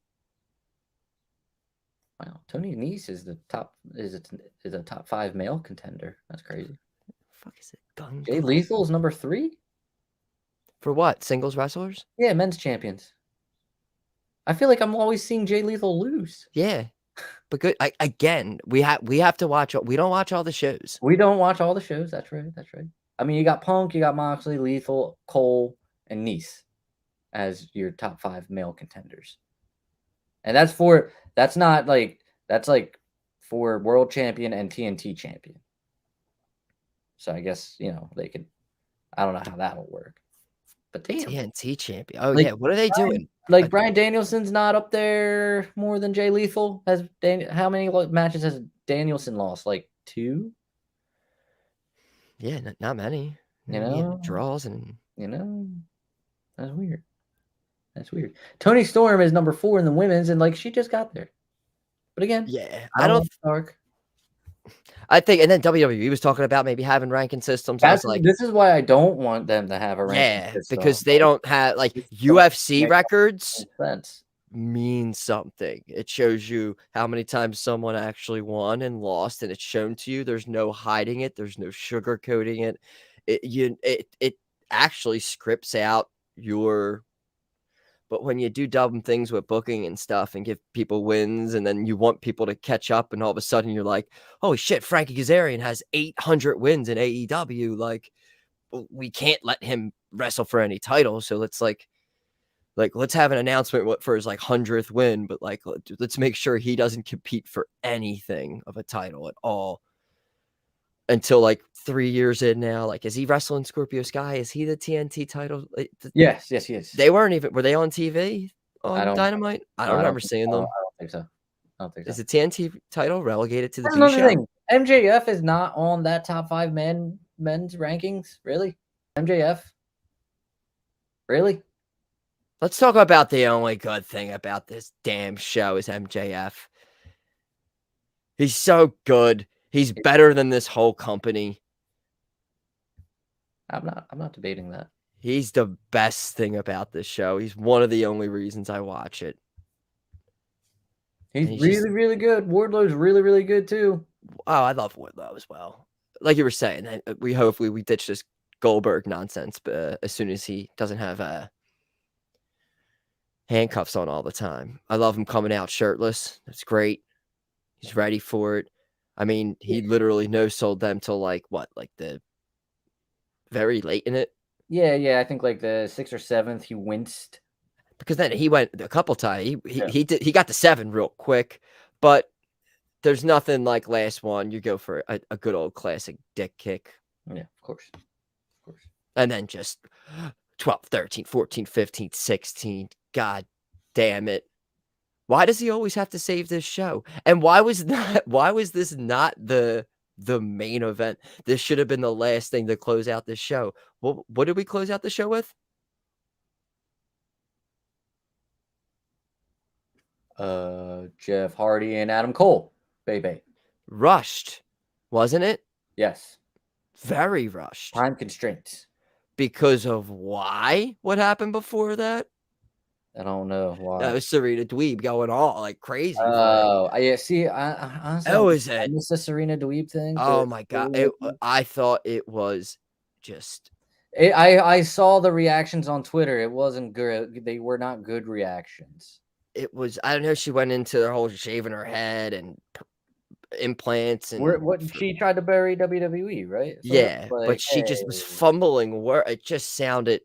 Wow, Tony Nese is the top is a top 5 male contender. That's crazy. Fuck is it? Gun Jay Club? Lethal is number 3 For what? Singles wrestlers? Yeah, men's champions. I feel like I'm always seeing Jay Lethal lose. Yeah, but good. Again, we have to watch. We don't watch all the shows. We don't watch all the shows. That's right. That's right. I mean, you got Punk, you got Moxley, Lethal, Cole, and Nese as your top 5 male contenders. And that's like for world champion and TNT champion. So I guess, they could, I don't know how that'll work. But damn. TNT champion. Oh, like, yeah. What are they doing? Like Bryan Danielson's not up there more than Jay Lethal. How many matches has Danielson lost? Like 2? Yeah, not many. Draws and that's weird. That's weird. Toni Storm is number 4 in the women's, and like she just got there. But again, yeah, I don't Dark. I think, and then WWE was talking about maybe having ranking systems. I was like, this is why I don't want them to have a ranking system. Because they don't have like UFC records mean something. It shows you how many times someone actually won and lost, and it's shown to you. There's no hiding it. There's no sugarcoating it. It actually scripts out your. But when you do dumb things with booking and stuff and give people wins, and then you want people to catch up, and all of a sudden you're like, holy shit, Frankie Kazarian has 800 wins in AEW. Like, we can't let him wrestle for any title. So let's let's have an announcement for his 100th win, but let's make sure he doesn't compete for anything of a title at all until 3 years in now. Is he wrestling Scorpio Sky? Is he the TNT title? Yes, he is. They weren't even. Were they on TV on Dynamite? I don't remember seeing them. I don't think so. Is the TNT title relegated to the That's B show? Thing. MJF is not on that top 5 men's rankings. Really, MJF? Really? Let's talk about the only good thing about this damn show is MJF. He's so good. He's better than this whole company. I'm not debating that. He's the best thing about this show. He's one of the only reasons I watch it. He's really, really good. Wardlow's really, really good too. Oh, I love Wardlow as well. Like you were saying, hopefully we ditch this Goldberg nonsense, but as soon as he doesn't have handcuffs on all the time. I love him coming out shirtless. That's great. He's ready for it. I mean, he literally no-sold them till the very late in it. Yeah. I think the 6th or 7th he winced. Because then he went a couple times. He got the 7 real quick, but there's nothing like last one. You go for a good old classic dick kick. Yeah, of course. And then just 12, 13, 14, 15, 16. God damn it. Why does he always have to save this show? And why was this not the main event? This should have been the last thing to close out this show. What did we close out the show with? Jeff Hardy and Adam Cole, baby. Rushed, wasn't it? Yes. Very rushed. Time constraints. because of why? What happened before that? I don't know why. That was Serena Dweeb going all like crazy. Oh, yeah. See, I honestly, That was I it. miss the Serena Dweeb thing. Oh my god! I thought it was just. I saw the reactions on Twitter. It wasn't good. They were not good reactions. It was. I don't know. She went into the whole shaving her head and implants and What she tried to bury WWE, right? So yeah, like, but she just was fumbling. Where it just sounded.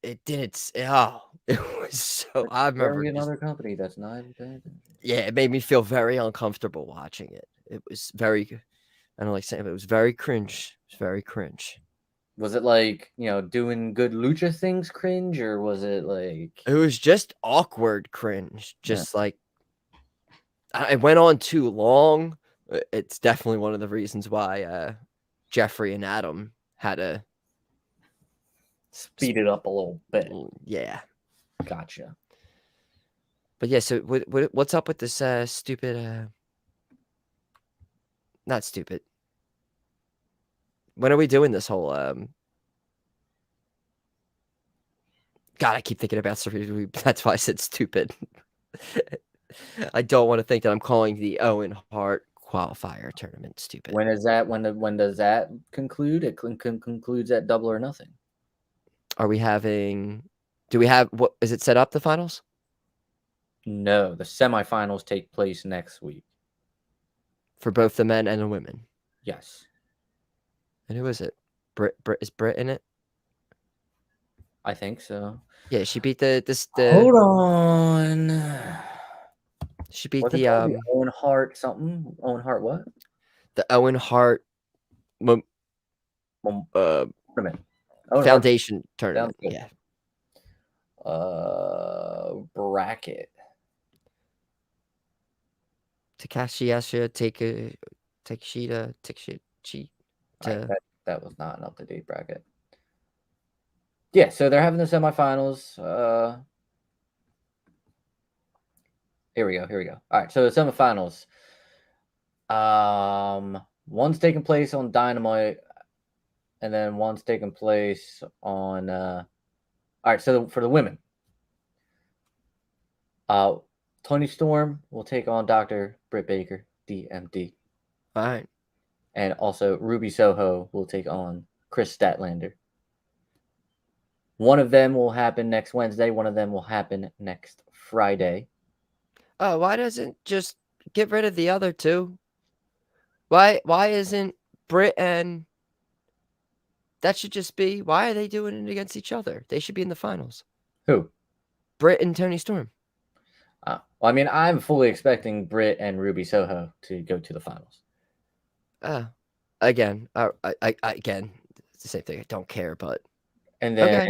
It didn't. Oh, it was so. I remember bury another company that's not. Yeah, it made me feel very uncomfortable watching it. It was very. I don't like saying, but it was very cringe. It was very cringe. Was it like, doing good lucha things cringe, or was it like It was just awkward cringe. Just like it went on too long. It's definitely one of the reasons why Jeffrey and Adam had to speed it up a little bit? Yeah, Gotcha. but yeah. So what's up with this stupid? Not stupid. When are we doing this whole God, I keep thinking about Serena. That's why I said stupid. I don't want to think that I'm calling the Owen Hart qualifier tournament stupid. When is that? When does that conclude? It concludes at Double or Nothing. Are we having? Do we have? What is it set up? The finals? No, the semifinals take place next week For both the men and the women. Yes. And who is it? Is Britt in it? I think so. Yeah, she beat the. Hold on. She beat What's the Owen Hart something. Owen Hart what? The Owen Hart Foundation tournament. Yeah. Bracket. Takashi Yasuda, Takeshita. That was not an up-to-date bracket. Yeah, so they're having the semifinals. Here we go. All right, so the semifinals. One's taking place on Dynamite, and then one's taking place on. All right, so for the women, Toni Storm will take on Dr. Britt Baker, DMD. All right. And also Ruby Soho will take on Chris Statlander. One of them will happen next Wednesday. One of them will happen next Friday. Oh, why doesn't just get rid of the other two? Why isn't Britt and that should just be, why are they doing it against each other? They should be in the finals. Who? Britt and Toni Storm. Well, I mean, I'm fully expecting Britt and Ruby Soho to go to the finals. Again, again, it's the same thing. I don't care, but and then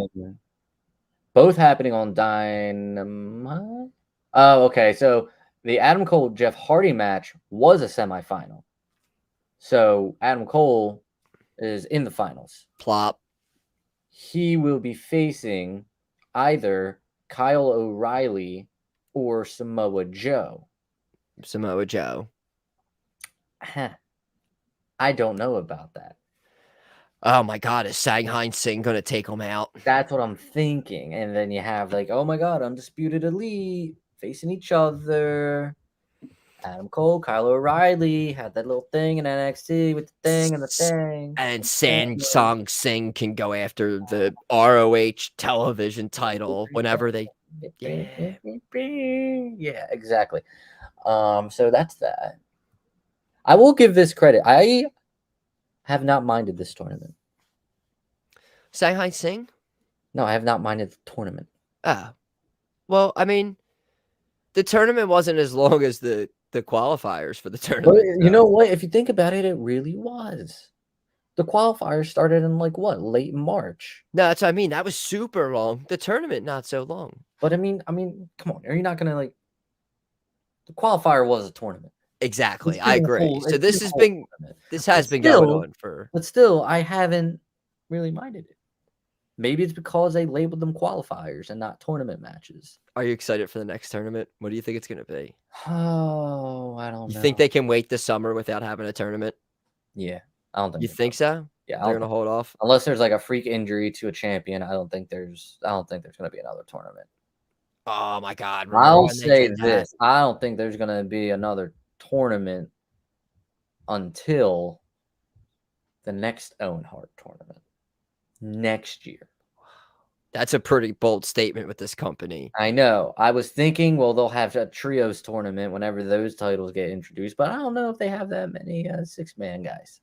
both happening on Dynamite. Oh, okay. So the Adam Cole Jeff Hardy match was a semifinal. So Adam Cole is in the finals. Plop. He will be facing either Kyle O'Reilly or Samoa Joe. Samoa Joe. I don't know about that. Oh my God, is Shanghai Singh going to take him out? That's what I'm thinking. And then you have like, oh my God, Undisputed Elite facing each other. Adam Cole, Kyle O'Reilly had that little thing in NXT with the thing and the thing. And Samsung Singh can go after the ROH television title whenever they. Yeah, exactly. So that's that. I will give this credit. I have not minded this tournament. Shanghai Singh? No, I have not minded the tournament. Well, I mean, the tournament wasn't as long as the qualifiers for the tournament. But you know what? If you think about it, it really was. The qualifiers started in like what? Late March. No, that's what I mean. That was super long. The tournament, not so long. But I mean, come on. Are you not gonna like? The qualifier was a tournament. Exactly, I agree. So this has been going on for. But still, I haven't really minded it. Maybe it's because they labeled them qualifiers and not tournament matches. Are you excited for the next tournament? What do you think it's going to be? Oh, I don't know. You think they can wait this summer without having a tournament? Yeah, I don't think. You think so? Yeah, They're gonna hold off. unless there's like a freak injury to a champion. I don't think there's gonna be another tournament. Oh my God! Remember I'll when they say did that? this: I don't think there's gonna be another tournament until the next Owen Hart tournament next year. That's a pretty bold statement with this company. I know. I was thinking, well, they'll have a trios tournament whenever those titles get introduced, but I don't know if they have that many 6-man guys.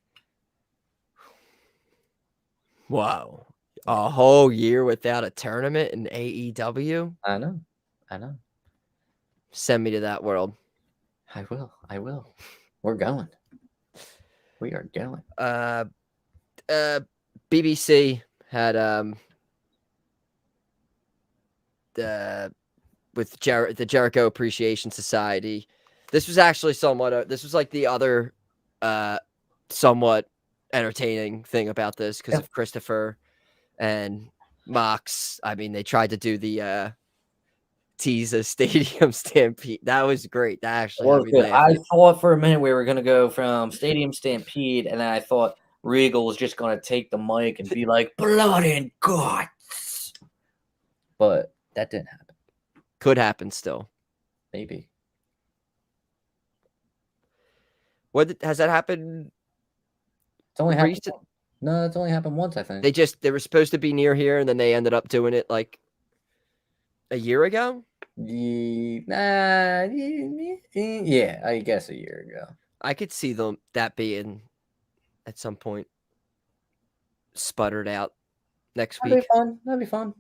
Wow. A whole year without a tournament in AEW? I know. Send me to that world. I will. We're going. We are going. BBC had with the Jericho Appreciation Society. This was actually somewhat this was like the other somewhat entertaining thing about this because of Christopher and Mox. I mean, they tried to do the tease a stadium stampede. That was great. That actually had me Good. I laughing. thought for a minute we were gonna go from stadium stampede, and then I thought Regal was just gonna take the mic and be like blood and guts. But that didn't happen. Could happen still. Maybe. What has that happened? It's only happened. No, it's only happened once, I think. They were supposed to be near here, and then they ended up doing it like a year ago. Yeah, I guess a year ago. I could see that being at some point sputtered out next week. That'd be fun.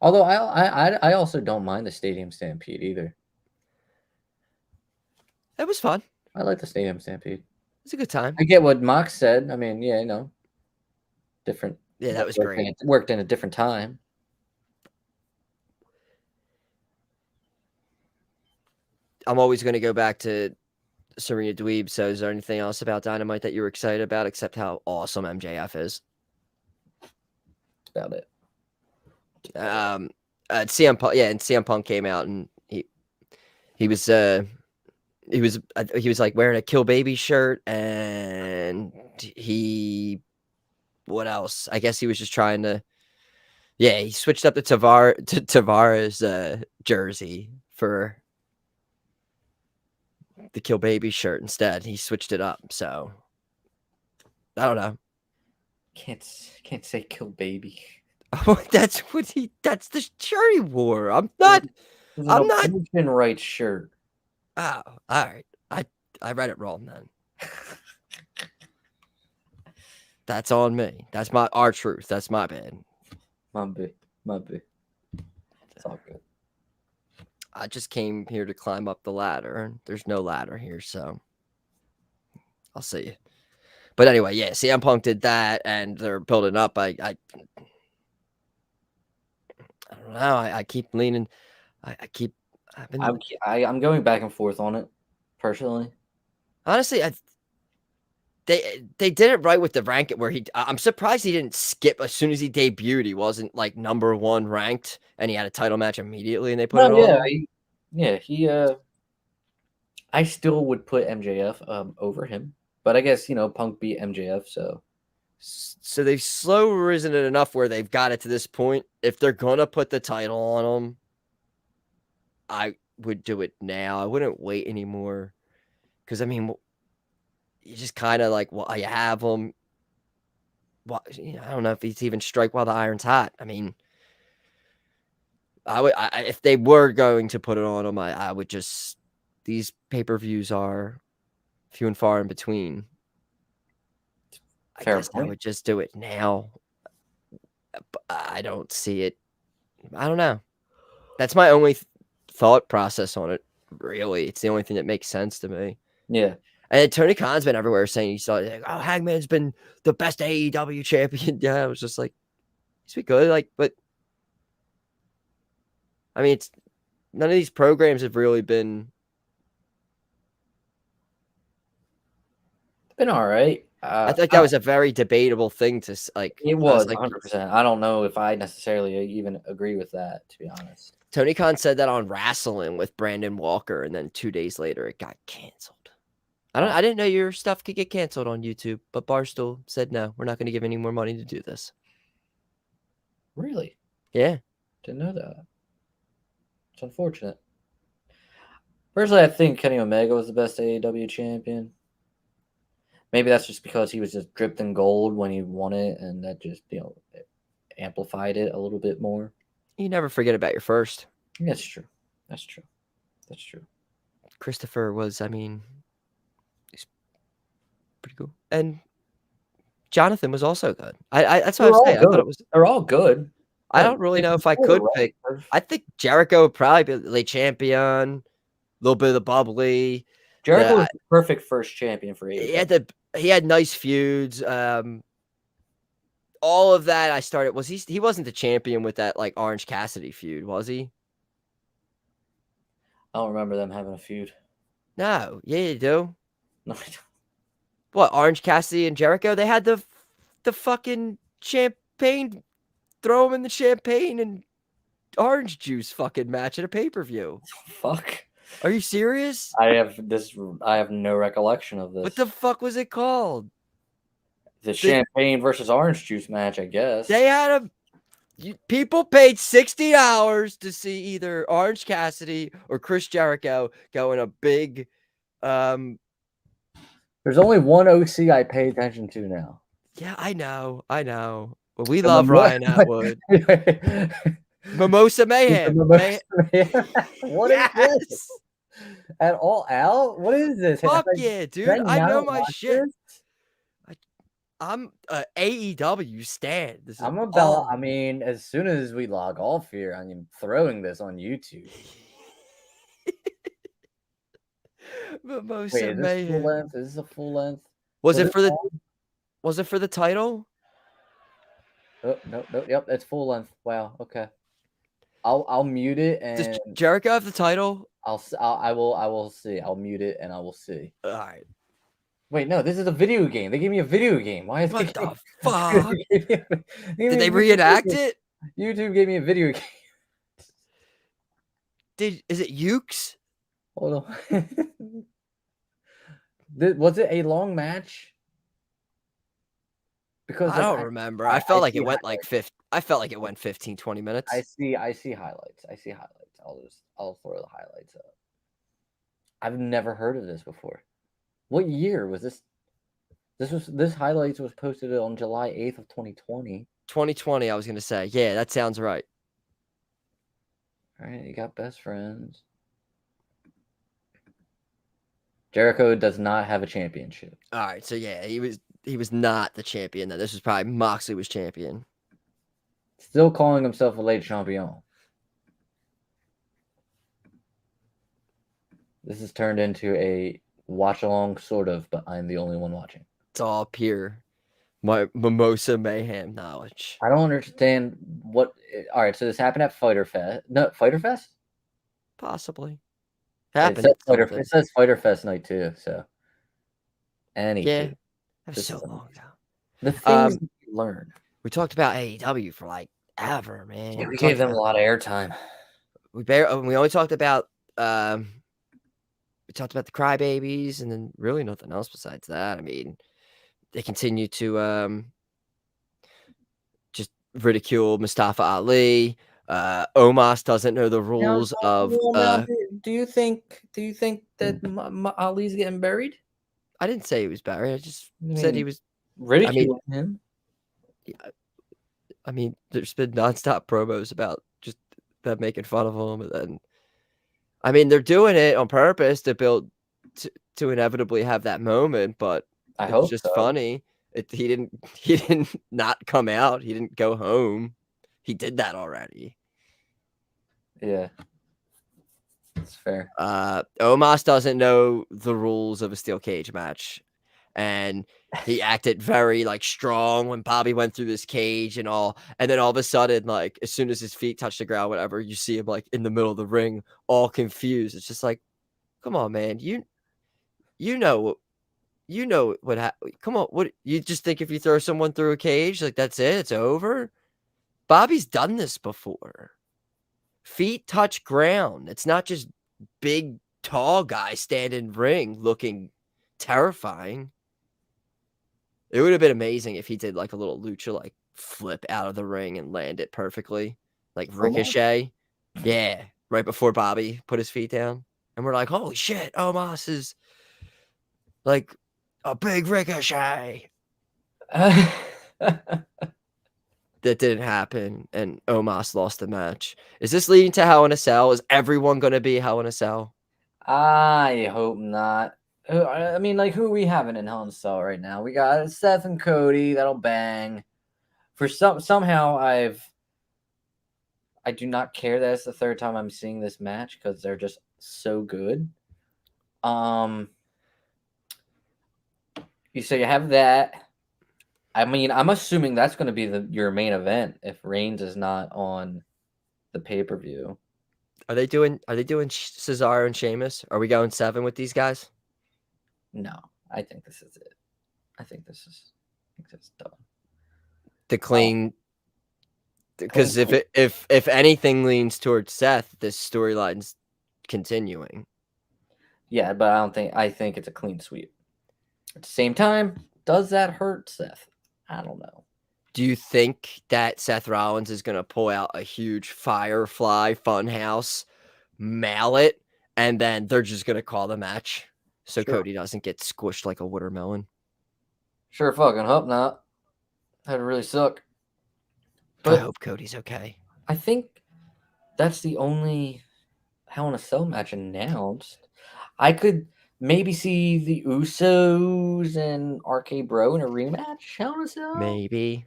Although I also don't mind the stadium stampede either. That was fun. I like the stadium stampede. It's a good time. I get what Mox said. I mean, yeah, different. Yeah, that was great. It worked in a different time. I'm always going to go back to Serena Dweeb. So is there anything else about Dynamite that you were excited about except how awesome MJF is? About it. CM Punk, and CM Punk came out and he was like wearing a Kill Baby shirt, and what else? I guess he was just trying to he switched up the Tavares jersey for the Kill Baby shirt instead. He switched it up, so I don't know. Can't say Kill Baby. Oh, that's the shirt he wore. I'm not right shirt. Oh, all right. I read it wrong then. That's on me. That's our truth. That's my bad. My bad. It's all good. I just came here to climb up the ladder. There's no ladder here, so I'll see you. But anyway, yeah, CM Punk did that, and they're building up. I don't know. I keep leaning. I'm going back and forth on it, personally. Honestly, they did it right with the ranking where I'm surprised he didn't skip as soon as he debuted. He wasn't like #1 ranked, and he had a title match immediately, and they put it on. I still would put MJF over him, but I guess Punk beat MJF, so they've slow risen it enough where they've got it to this point. If they're gonna put the title on him, I would do it now. I wouldn't wait anymore, because I mean, you just kind of like, well, you have him. Well, I don't know if he's even strike while the iron's hot. I mean, if they were going to put it on him, I would just. These pay-per-views are few and far in between. I guess I would just do it now. But I don't see it. I don't know. That's my only thought process on it. Really, it's the only thing that makes sense to me. Yeah. And Tony Khan's been everywhere saying he saw like, oh, Hangman's been the best AEW champion. Yeah, I was just like, he's been good. But I mean, none of these programs have really been. Been all right. I think that was a very debatable thing to like. It was 100%. I don't know if I necessarily even agree with that, to be honest. Tony Khan said that on Wrestling with Brandon Walker, and then 2 days later it got canceled. I didn't know your stuff could get canceled on YouTube, but Barstool said no, we're not going to give any more money to do this. Really? Yeah. Didn't know that. It's unfortunate. Personally, I think Kenny Omega was the best AEW champion. Maybe that's just because he was just dripped in gold when he won it, and that just, amplified it a little bit more. You never forget about your first. That's true. That's true. That's true. Christopher was, I mean, he's pretty cool. And Jonathan was also good. That's what I was saying. I thought it was. They're all good. I don't really know if I could pick. I think Jericho would probably be the late champion, a little bit of the bubbly. Jericho was the perfect first champion for AEW. He had nice feuds. All of that I started. He wasn't the champion with that like Orange Cassidy feud, was he? I don't remember them having a feud. No, yeah, you do. No, I don't. What, Orange Cassidy and Jericho? They had the fucking champagne, throw him in the champagne and orange juice fucking match at a pay-per-view. Fuck. Are you serious? I have no recollection of this. What the fuck was it called? The champagne versus orange juice match, I guess. They had people paid $60 to see either Orange Cassidy or Chris Jericho go in a big. There's only one OC I pay attention to now. Yeah, I know. But we love Ryan Atwood. Mimosa Mayhem. What is this? At All Out? What is this? Fuck yeah, dude. I know my shit. I'm AEW stan. I mean, as soon as we log off here, I'm throwing this on YouTube. Mimosa Wait, is this Mayhem. full length? Is this a full length? Was it for the title? Oh, no, yep, it's full length. Wow, okay. I'll mute it and Does Jericho have the title? I will see. I'll mute it and I will see. All right. Wait, no, this is a video game. They gave me a video game. Why is What the fuck? Did they reenact it? YouTube gave me a video game. Is it Ukes? Hold on. Was it a long match? Because I don't remember. I felt like it went like 15, 20 minutes. I see highlights. I'll throw the highlights up. I've never heard of this before. What year was this? This highlights was posted on July 8th of 2020. 2020, I was gonna say. Yeah, that sounds right. All right, you got best friends. Jericho does not have a championship. All right, so yeah, he was not the champion then. This was probably Moxley was champion. Still calling himself a late champion. This has turned into a watch along, sort of, but I'm the only one watching. It's all pure Mimosa Mayhem knowledge. I don't understand what. All right, so this happened at Fyter Fest. No, Fyter Fest? Possibly. It says Fyter Fest night too. So, yeah, that was so long ago. The things you learn. We talked about AEW for like ever, man. Yeah, we gave them a lot of airtime. We only talked about we talked about the Crybabies, and then really nothing else besides that. I mean, they continue to just ridicule Mustafa Ali. Omos doesn't know the rules of. Do you think that Ali's getting buried? I didn't say he was buried. I just said he was ridiculing him. I mean, there's been nonstop promos about just them making fun of him, and then, I mean, they're doing it on purpose to build to inevitably have that moment. But it's just funny. He didn't not come out. He didn't go home. He did that already. Yeah. That's fair. Omos doesn't know the rules of a steel cage match. And he acted very like strong when Bobby went through this cage and all. And then all of a sudden, like as soon as his feet touch the ground, whatever, you see him like in the middle of the ring, all confused. It's just like, come on, man. You know what happened. Come on. What you just think if you throw someone through a cage, like that's it, it's over? Bobby's done this before. Feet touch ground. It's not just big, tall guy standing ring looking terrifying. It would have been amazing if he did like a little lucha like flip out of the ring and land it perfectly, like Ricochet. Yeah, right before Bobby put his feet down, and we're like, "Holy shit, Omos is like a big Ricochet." That didn't happen, and Omos lost the match. Is this leading to Hell in a Cell? Is everyone going to be Hell in a Cell? I hope not. I mean, like, who are we having in Hell in a Cell right now? We got Seth and Cody. That'll bang. For somehow I do not care that it's the third time I'm seeing this match because they're just so good. So you have that. I mean, I'm assuming that's going to be your main event if Reigns is not on the pay-per-view. Are they doing Cesaro and Sheamus? Are we going 7 with these guys? No, I think this is it. I think this is done. The clean, because if anything leans towards Seth, this storyline's continuing. Yeah, but I think it's a clean sweep. At the same time, does that hurt Seth? I don't know. Do you think that Seth Rollins is going to pull out a huge Firefly Funhouse mallet and then they're just going to call the match so Sure. Cody doesn't get squished like a watermelon? Sure fucking hope not. That'd really suck. I But hope Cody's okay. I think that's the only Hell in a Cell match announced. I could maybe see the Usos and RK Bro in a rematch. Hell in a Cell? Maybe.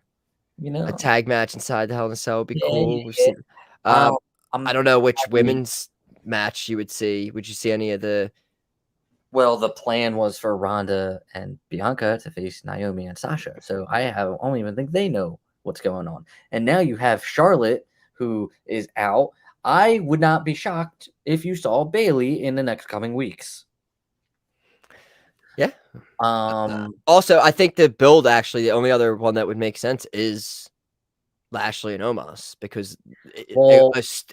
You know? A tag match inside the Hell in a Cell would be cool. We've Yeah. seen, I don't know which women's match you would see. Would you see any of the... Well, the plan was for Ronda and Bianca to face Naomi and Sasha. So I don't even think they know what's going on. And now you have Charlotte, who is out. I would not be shocked if you saw Bayley in the next coming weeks. Yeah. Also, I think the build, actually, the only other one that would make sense is Lashley and Omos, because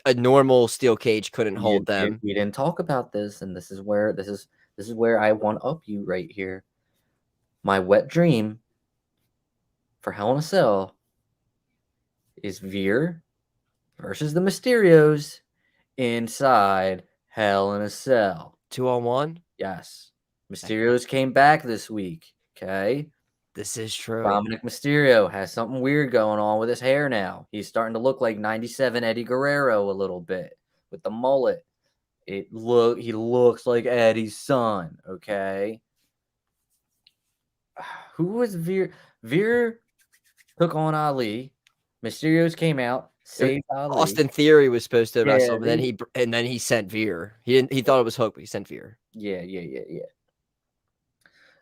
a normal steel cage couldn't hold them. We didn't talk about this, and this is where I one up you right here. My wet dream for Hell in a Cell is Veer versus the Mysterios inside Hell in a Cell. 2-on-1? Yes. Mysterios came back this week. Okay. This is true. Dominic Mysterio has something weird going on with his hair now. He's starting to look like 97 Eddie Guerrero a little bit with the mullet. He looks like Eddie's son, okay? Who was Veer? Veer took on Ali. Mysterios came out, saved Ali. Austin Theory was supposed to wrestle, but then he sent Veer. He thought it was Hook, but he sent Veer. Yeah.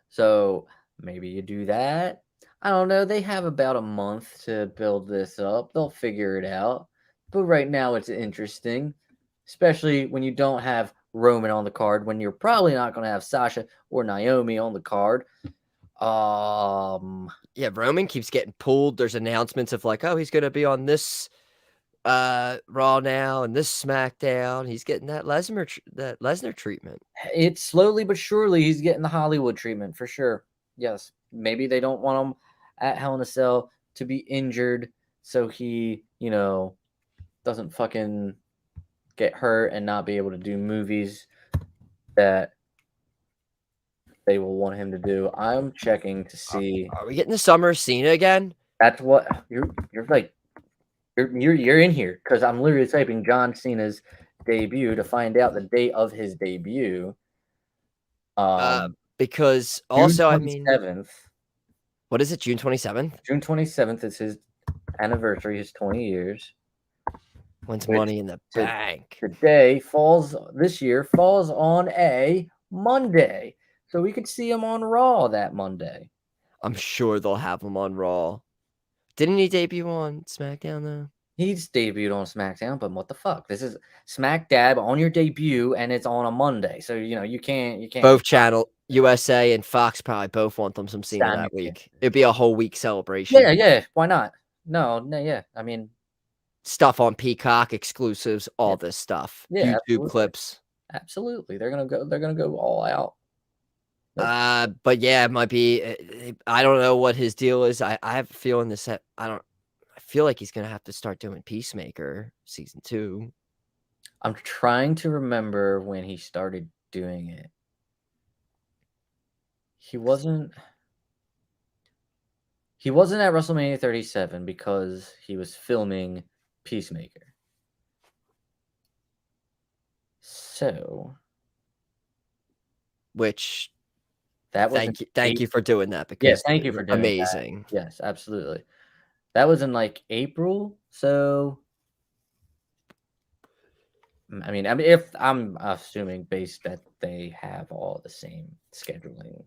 So maybe you do that. I don't know. They have about a month to build this up. They'll figure it out. But right now it's interesting, especially when you don't have Roman on the card, when you're probably not going to have Sasha or Naomi on the card. Yeah, Roman keeps getting pulled. There's announcements of like, oh, he's going to be on this Raw now and this SmackDown. He's getting that Lesnar treatment. It's slowly but surely he's getting the Hollywood treatment for sure. Yes, maybe they don't want him at Hell in a Cell to be injured, so he, doesn't fucking get hurt and not be able to do movies that they will want him to do. I'm checking to see. Are we getting the Summer of Cena again? That's what you're like. You're in here because I'm literally typing John Cena's debut to find out the date of his debut. Because also, June 27th. What is it? June 27th? June 27th is his anniversary, his 20 years. When's Money in the Bank? This year falls on a Monday. So we could see him on Raw that Monday. I'm sure they'll have him on Raw. Didn't he debut on SmackDown, though? He's debuted on SmackDown, but what the fuck? This is smack dab on your debut, and it's on a Monday. So, you can't. Both channel, USA and Fox probably both want them some Cena that week. It'd be a whole week celebration. Yeah. Why not? No, yeah. I mean, stuff on Peacock, exclusives, all this stuff. Yeah, YouTube clips. Absolutely. They're gonna go all out. But yeah, it might be. I don't know what his deal is. I have a feeling I feel like he's gonna have to start doing Peacemaker season 2. I'm trying to remember when he started doing it. He wasn't at WrestleMania 37 because he was filming Peacemaker. So Which that was thank you for doing that because yes, thank you for doing amazing. that. Yes, absolutely. That was in like April. So I mean, if I'm assuming based that they have all the same scheduling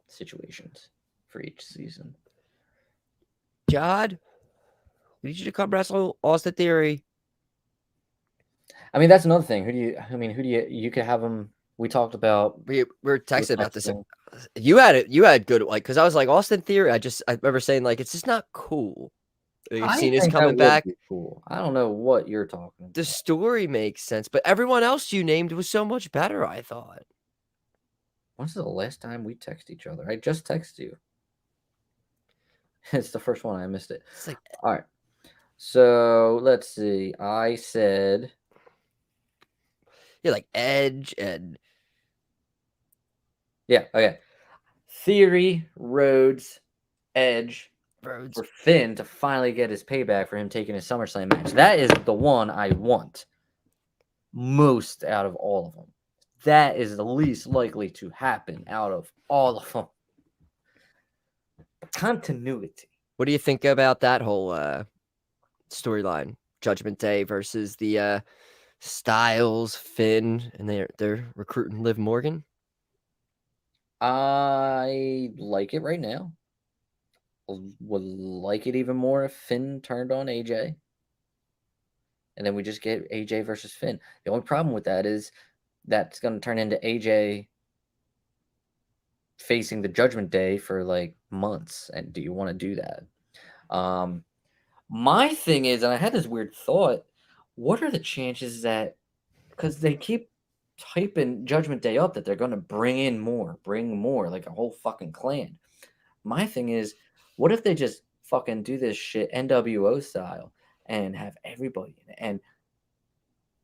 situations for each season. Jod, we need you to come wrestle Austin Theory. I mean, that's another thing. Who do you could have them? We talked about. We were texting about this. You had good because I was like Austin Theory. I remember saying like it's just not cool. You've seen his coming back. Cool. I don't know what you're talking about. The story makes sense, but everyone else you named was so much better. I thought. When's the last time we text each other? I just texted you. It's the first one. I missed it. It's like, all right. So let's see. I said, yeah, like Edge and yeah, okay. Theory, Rhodes, Edge, for Finn to finally get his payback for him taking his SummerSlam match. That is the one I want most out of all of them. That is the least likely to happen out of all of them. Continuity. What do you think about that whole storyline? Judgment Day versus the Styles, Finn, and they're recruiting Liv Morgan. I like it right now. Would like it even more if Finn turned on AJ. And then we just get AJ versus Finn. The only problem with that is that's going to turn into AJ facing the Judgment Day for like months. And do you want to do that? My thing is, and I had this weird thought, what are the chances that, because they keep typing Judgment Day up, that they're going to bring more, like a whole fucking clan. My thing is, what if they just fucking do this shit NWO style and have everybody in it, and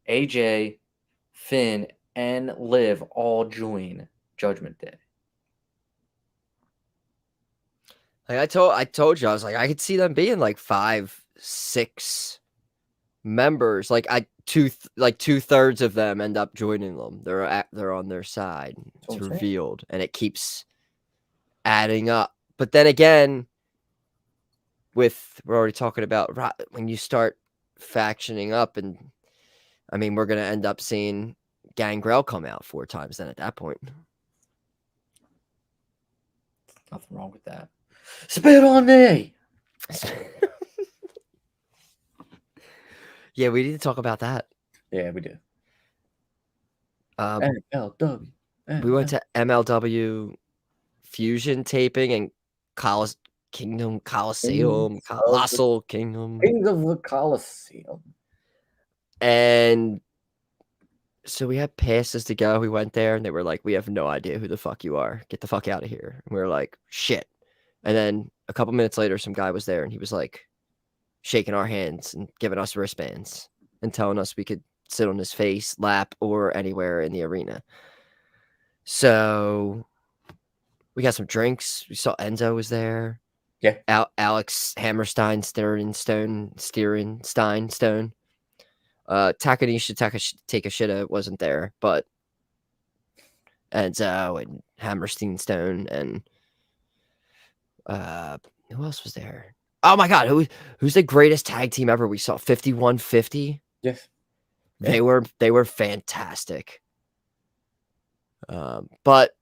AJ, Finn, and Liv all join Judgment Day? Like I told you, I was like, I could see them being like 5, 6 members. Like 2/3 of them end up joining them. They're on their side. It's revealed, and it keeps adding up. But then again, we're already talking about when you start factioning up, and I mean, we're gonna end up seeing Gangrel come out 4 times. Then at that point, nothing wrong with that. Spit on me. Yeah, we need to talk about that. Yeah, we do. MLW. We went to MLW Fusion taping and Coliseum, Colossal Kingdom. Kings of the Coliseum. And so we had passes to go. We went there and they were like, we have no idea who the fuck you are. Get the fuck out of here. And we were like, shit. And then a couple minutes later, some guy was there and he was like shaking our hands and giving us wristbands and telling us we could sit on his face, lap, or anywhere in the arena. So we got some drinks. We saw Enzo was there. Yeah. Alex Hammerstein, Stone. Takanisha Takashita wasn't there, but Enzo and Hammerstein Stone and who else was there? Oh my god, who's the greatest tag team ever we saw? 5150? Yes. They were fantastic. But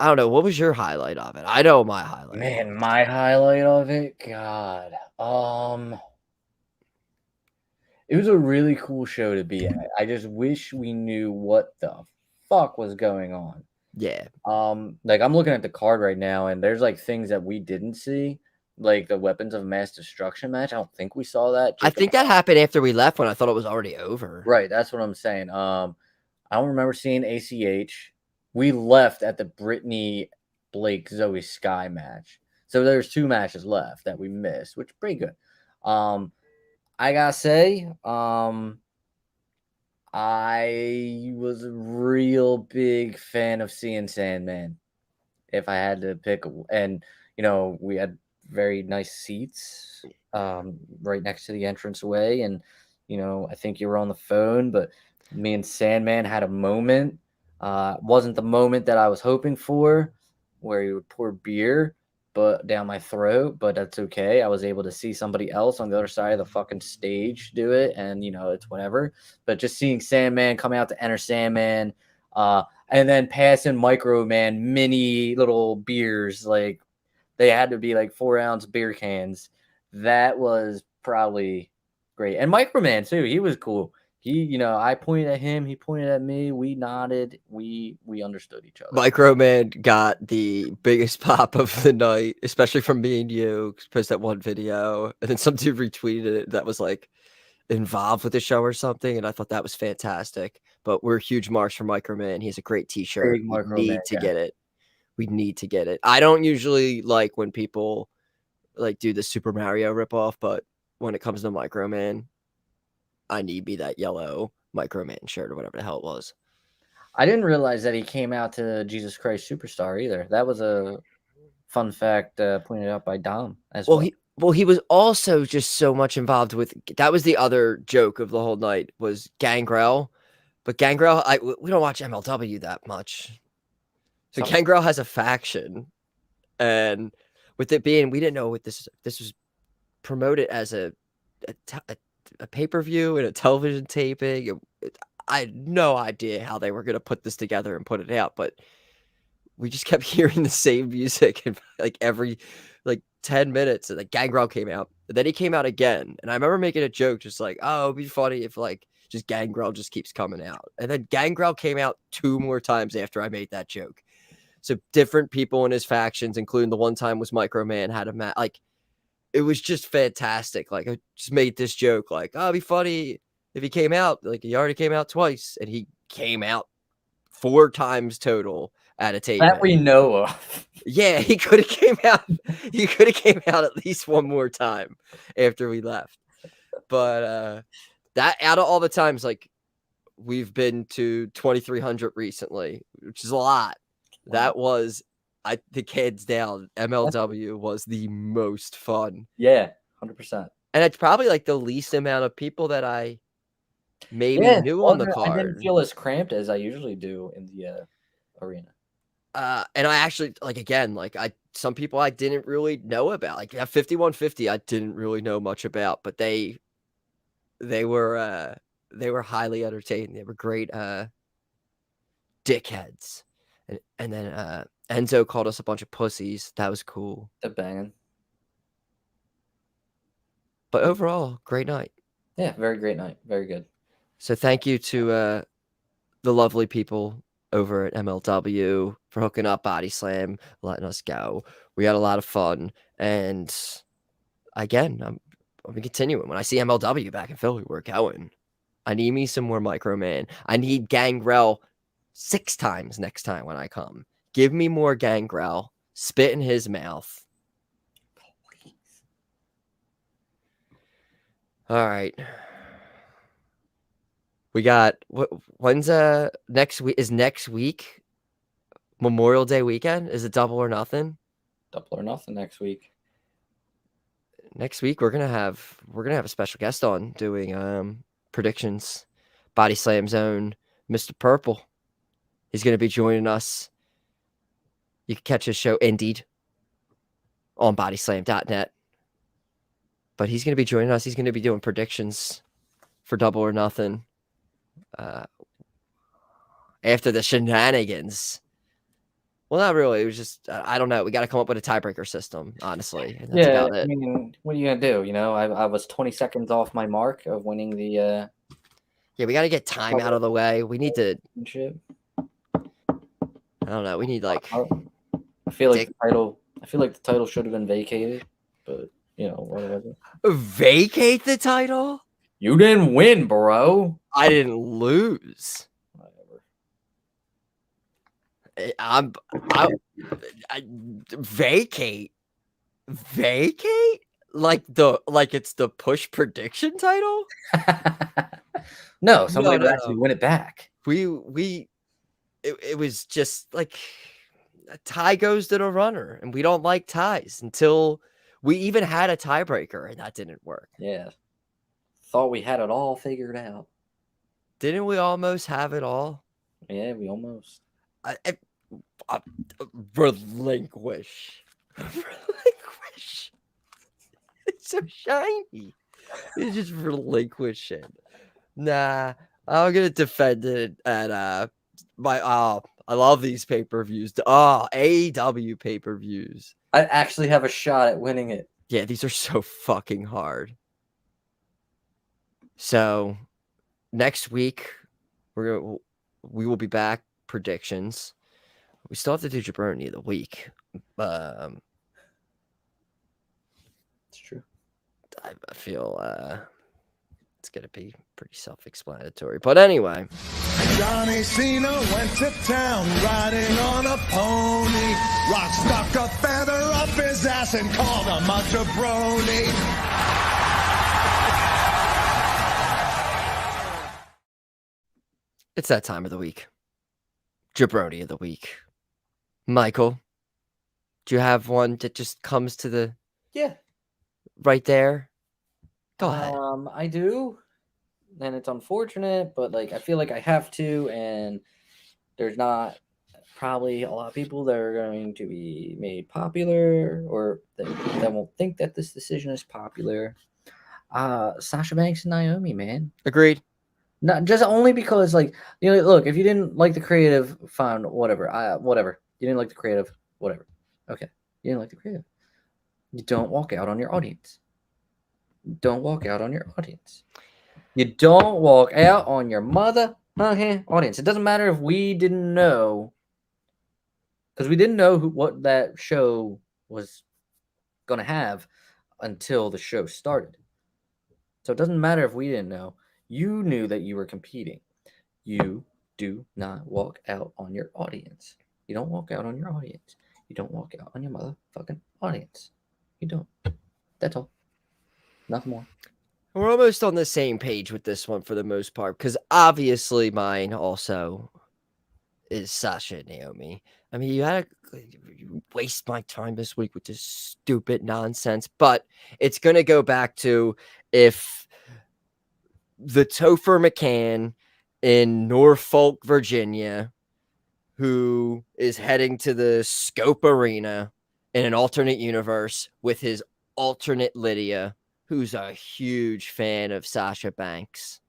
I don't know, what was your highlight of it? I know my highlight. Man, my highlight of it, God. It was a really cool show to be at. I just wish we knew what the fuck was going on. Yeah. Like I'm looking at the card right now, and there's like things that we didn't see, like the Weapons of Mass Destruction match. I don't think we saw that. I think that happened after we left when I thought it was already over. Right, that's what I'm saying. I don't remember seeing ACH. we left at the Brittany Blake Zoe Sky match. So there's 2 matches left that we missed, which is pretty good. I gotta say, I was a real big fan of seeing Sandman. If I had to pick, and we had very nice seats right next to the entranceway, and I think you were on the phone, but me and Sandman had a moment. Wasn't the moment that I was hoping for, where he would pour beer down my throat, but that's okay. I was able to see somebody else on the other side of the fucking stage do it, and it's whatever. But just seeing Sandman come out to enter Sandman, and then passing Microman mini little beers, like they had to be like 4-ounce beer cans. That was probably great. And Microman too, he was cool. He, I pointed at him, he pointed at me, we nodded, we understood each other. Microman got the biggest pop of the night, especially from me and you, because that one video, and then some dude retweeted it that was like involved with the show or something, and I thought that was fantastic. But we're huge marks for Microman. He has a great t-shirt. We need to get it. We need to get it. I don't usually like when people like do the Super Mario ripoff, but when it comes to Microman, I need me that yellow Microman shirt or whatever the hell it was. I didn't realize that he came out to Jesus Christ Superstar either. That was a fun fact pointed out by Dom as well. He was also just so much involved with. That was the other joke of the whole night was Gangrel, but Gangrel, we don't watch MLW that much, so Gangrel has a faction, and with it being, we didn't know what this was promoted as a pay-per-view and a television taping. I had no idea how they were going to put this together and put it out, but we just kept hearing the same music and like every 10 minutes, and Gangrel came out, and then he came out again, and I remember making a joke just like, oh, it'd be funny if just Gangrel just keeps coming out, and then Gangrel came out 2 more times after I made that joke. So different people in his factions, including the one time was Microman, had a match. Like, it was just fantastic. Like, I just made this joke like, oh, it'd be funny if he came out. Like, he already came out twice, and he came out 4 times total at a tape that we know of. Yeah, he could have came out. He could have came out at least 1 more time after we left. But that out of all the times, like, we've been to 2,300 recently, which is a lot. Wow. That was, I think, hands down, MLW was the most fun. Yeah, 100%. And it's probably like the least amount of people that I maybe knew on the card. I didn't feel as cramped as I usually do in the arena. And I actually, some people I didn't really know about. Like, 5150, I didn't really know much about, but they were highly entertaining. They were great dickheads. And then Enzo called us a bunch of pussies. That was cool. They're banging. But overall, great night. Yeah, very great night. Very good. So thank you to the lovely people over at MLW for hooking up Body Slam, letting us go. We had a lot of fun. And again, I'm continuing. When I see MLW back in Philly, we're going. I need me some more Microman. I need Gangrel 6 times next time when I come. Give me more Gangrel. Spit in his mouth. Please. All right. We got when's next week? Is next week Memorial Day weekend? Is it Double or Nothing? Double or Nothing next week. Next week we're gonna have a special guest on doing predictions. Body Slam Zone, Mr. Purple. He's gonna be joining us. You can catch his show Indeed on bodyslam.net. But he's gonna be joining us. He's gonna be doing predictions for Double or Nothing. After the shenanigans. Well, not really. It was just, I don't know. We got to come up with a tiebreaker system, honestly. And that's about it. I mean, what are you going to do? I was 20 seconds off my mark of winning the... Yeah, we got to get time out of the way. We need to... I don't know. We need, I feel like the title should have been vacated, but, whatever. Vacate the title? You didn't win, bro. I didn't lose. Whatever. I vacate, like it's the push prediction title. No, somebody will No. actually win it back. It was just like a tie goes to the runner, and we don't like ties until we even had a tiebreaker, and that didn't work. Yeah. Thought we had it all figured out. Didn't we almost have it all? Yeah, we almost. Relinquish. Relinquish. It's so shiny. You just relinquish it. Nah, I'm gonna defend it at I love these pay-per-views. AEW pay-per-views. I actually have a shot at winning it. Yeah, these are so fucking hard. So next week we will be back. Predictions. We still have to do jaBROni of the week. It's true. I feel it's gonna be pretty self-explanatory. But anyway, Johnny Cena went to town riding on a pony. Rock stuck a feather up his ass and called him a jaBROni. it's that time of the week. jaBROni of the week. Michael, do you have one that just comes to the right there? Go ahead. I do, and it's unfortunate, but like I feel like I have to, and there's not probably a lot of people that are going to be made popular, or that won't think that this decision is popular. Sasha Banks and Naomi, man. Agreed. Not just only because, like, you know, look, if you didn't like the creative, fine, whatever. Whatever. You didn't like the creative, whatever. Okay. You didn't like the creative. You don't walk out on your audience. Don't walk out on your audience. You don't walk out on your audience. It doesn't matter if we didn't know, because we didn't know what that show was going to have until the show started. So it doesn't matter if we didn't know. You knew that you were competing. You do not walk out on your audience. You don't walk out on your audience. You don't walk out on your motherfucking audience. You don't. That's all. Nothing more. We're almost on the same page with this one for the most part, because obviously mine also is Sasha and Naomi. I mean, you waste my time this week with this stupid nonsense, but it's going to go back to if the Topher McCann in Norfolk, Virginia, who is heading to the Scope Arena in an alternate universe with his alternate Lydia, who's a huge fan of Sasha Banks.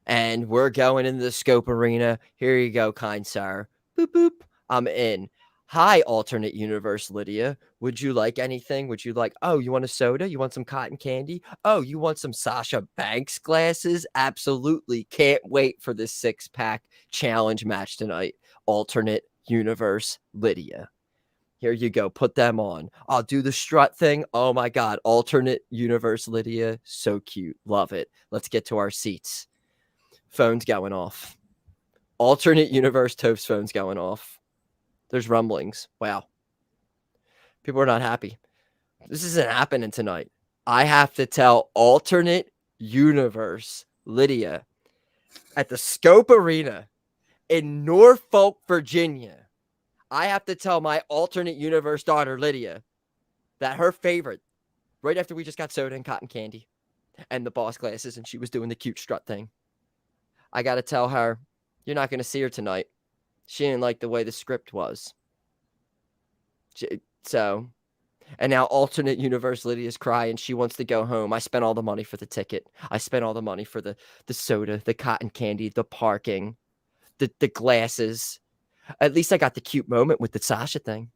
And we're going into the Scope Arena. Here you go, kind sir. Boop, boop. I'm in. Hi, alternate universe Lydia. Would you like anything? Would you like, oh, you want a soda? You want some cotton candy? Oh, you want some Sasha Banks glasses? Absolutely. Can't wait for this 6-pack challenge match tonight. Alternate universe Lydia. Here you go. Put them on. I'll do the strut thing. Oh my God. Alternate universe Lydia. So cute. Love it. Let's get to our seats. Phone's going off. Alternate universe Toph's phone's going off. There's rumblings. Wow. People are not happy. This isn't happening tonight. I have to tell alternate universe Lydia at the Scope Arena in Norfolk, Virginia. I have to tell my alternate universe daughter, Lydia, that her favorite, right after we just got soda and cotton candy and the boss glasses and she was doing the cute strut thing, I got to tell her, you're not going to see her tonight. She didn't like the way the script was. And now alternate universe Lydia's crying. She wants to go home. I spent all the money for the ticket. I spent all the money for the soda, the cotton candy, the parking, the glasses. At least I got the cute moment with the Sasha thing.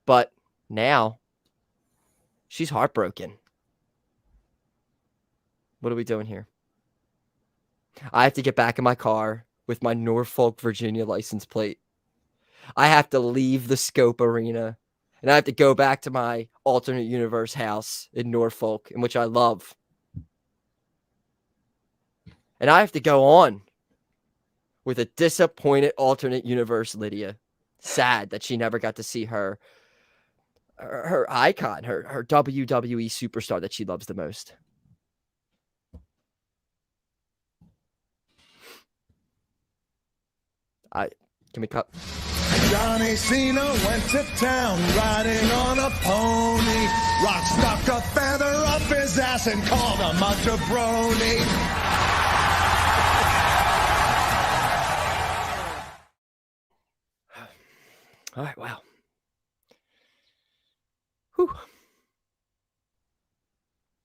But now she's heartbroken. What are we doing here? I have to get back in my car with my Norfolk, Virginia license plate. I have to leave the Scope Arena, and I have to go back to my alternate universe house in Norfolk, in which I love. And I have to go on with a disappointed alternate universe Lydia. Sad that she never got to see her icon, her WWE superstar that she loves the most. Can we cut? Johnny Cena went to town riding on a pony. Rock stuck a feather up his ass and called him a jaBROni. All right, wow. Whew.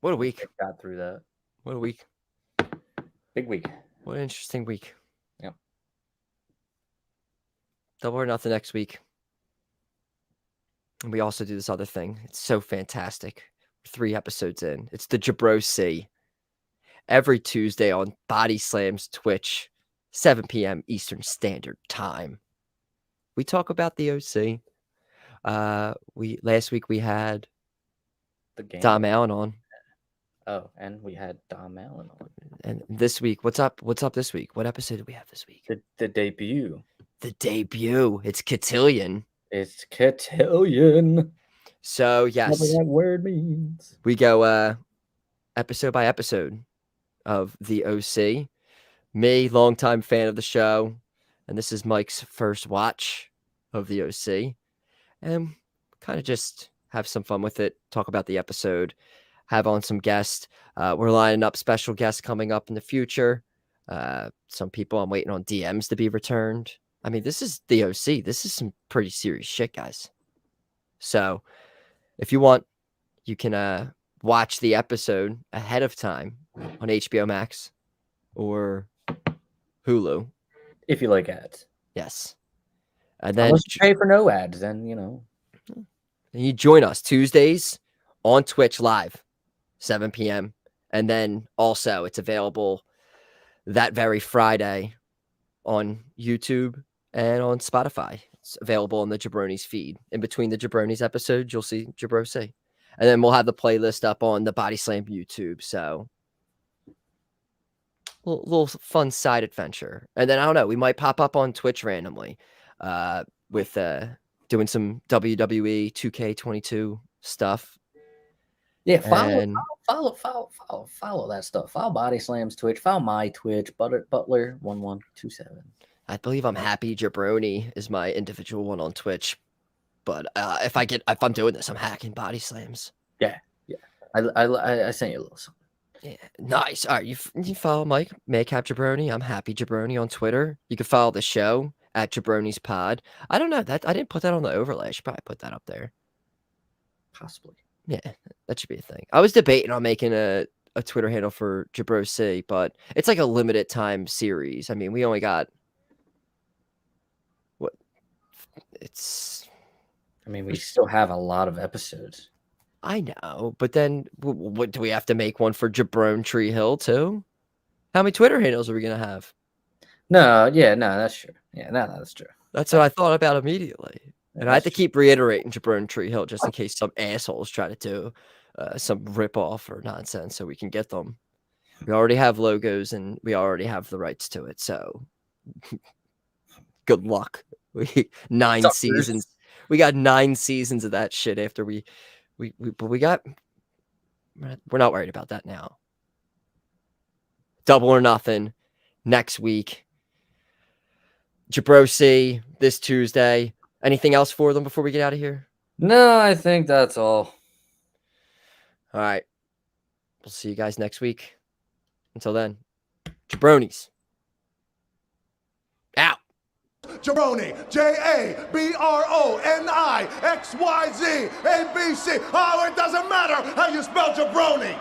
What a week. Got through that. What a week. Big week. What an interesting week. Yep. Double or Nothing next week. And we also do this other thing. It's so fantastic. 3 episodes in. It's the jaBROsi. Every Tuesday on Body Slam's Twitch, 7 p.m. Eastern Standard Time. We talk about the OC. Last week we had The game. Dom Allen on. Oh, and we had Dom Allen on. And this week, what's up? What's up this week? What episode do we have this week? The debut. The debut. It's Cotillion. It's Cotillion. So yes, Whatever that word means. we go episode by episode of the OC. Me, longtime fan of the show, and this is Mike's first watch of the OC, and kind of just have some fun with it. Talk about the episode. Have on some guests. We're lining up special guests coming up in the future. Some people I'm waiting on DMs to be returned. I mean, this is the OC. This is some pretty serious shit, guys. So if you want, you can watch the episode ahead of time on HBO Max or Hulu. If you like ads. Yes. And then Unless you pay for no ads, then, you know. and you join us Tuesdays on Twitch live, 7 p.m. And then also it's available that very Friday on YouTube and on Spotify. It's available on the jaBROnis feed. In between the jaBROnis episodes, you'll see jaBROsi. And then we'll have the playlist up on the Body Slam YouTube. So little fun side adventure. And then I don't know, we might pop up on Twitch randomly with doing some WWE 2K22 stuff. Yeah, And- follow that stuff. Follow Body Slam's Twitch. Follow my Twitch, Butler1127. I believe I'm Happy jaBROni is my individual one on Twitch. But if I'm doing this, I'm hacking Body Slams. I sent you a little something. Yeah, nice. All right, you follow Mike Maycap jaBROni. I'm Happy jaBROni on Twitter. You can follow the show at jaBROnis Pod. I don't know that I didn't put that on the overlay. I should probably put that up there. Possibly. Yeah, that should be a thing. I was debating on making a Twitter handle for jaBROsi, but it's like a limited time series. I mean, we only got what? It's. I mean, we still have a lot of episodes. I know, but then what do we have to make one for jaBROni Tree Hill too? How many Twitter handles are we gonna have? No, that's true. Yeah, no, that's true. That's what I thought about immediately. And I had to keep reiterating jaBROni Tree Hill just in case some assholes try to do some ripoff or nonsense so we can get them. We already have logos and we already have the rights to it. So good luck. We 9 Suckers. seasons. We got 9 seasons of that shit after we're not worried about that now. Double or Nothing next week. jaBROsi this Tuesday. Anything else for them before we get out of here? No, I think that's all. All right. We'll see you guys next week. Until then, jaBROnis. Out. jaBROni, JABRONI, XYZ, ABC. Oh, it doesn't matter how you spell jaBROni.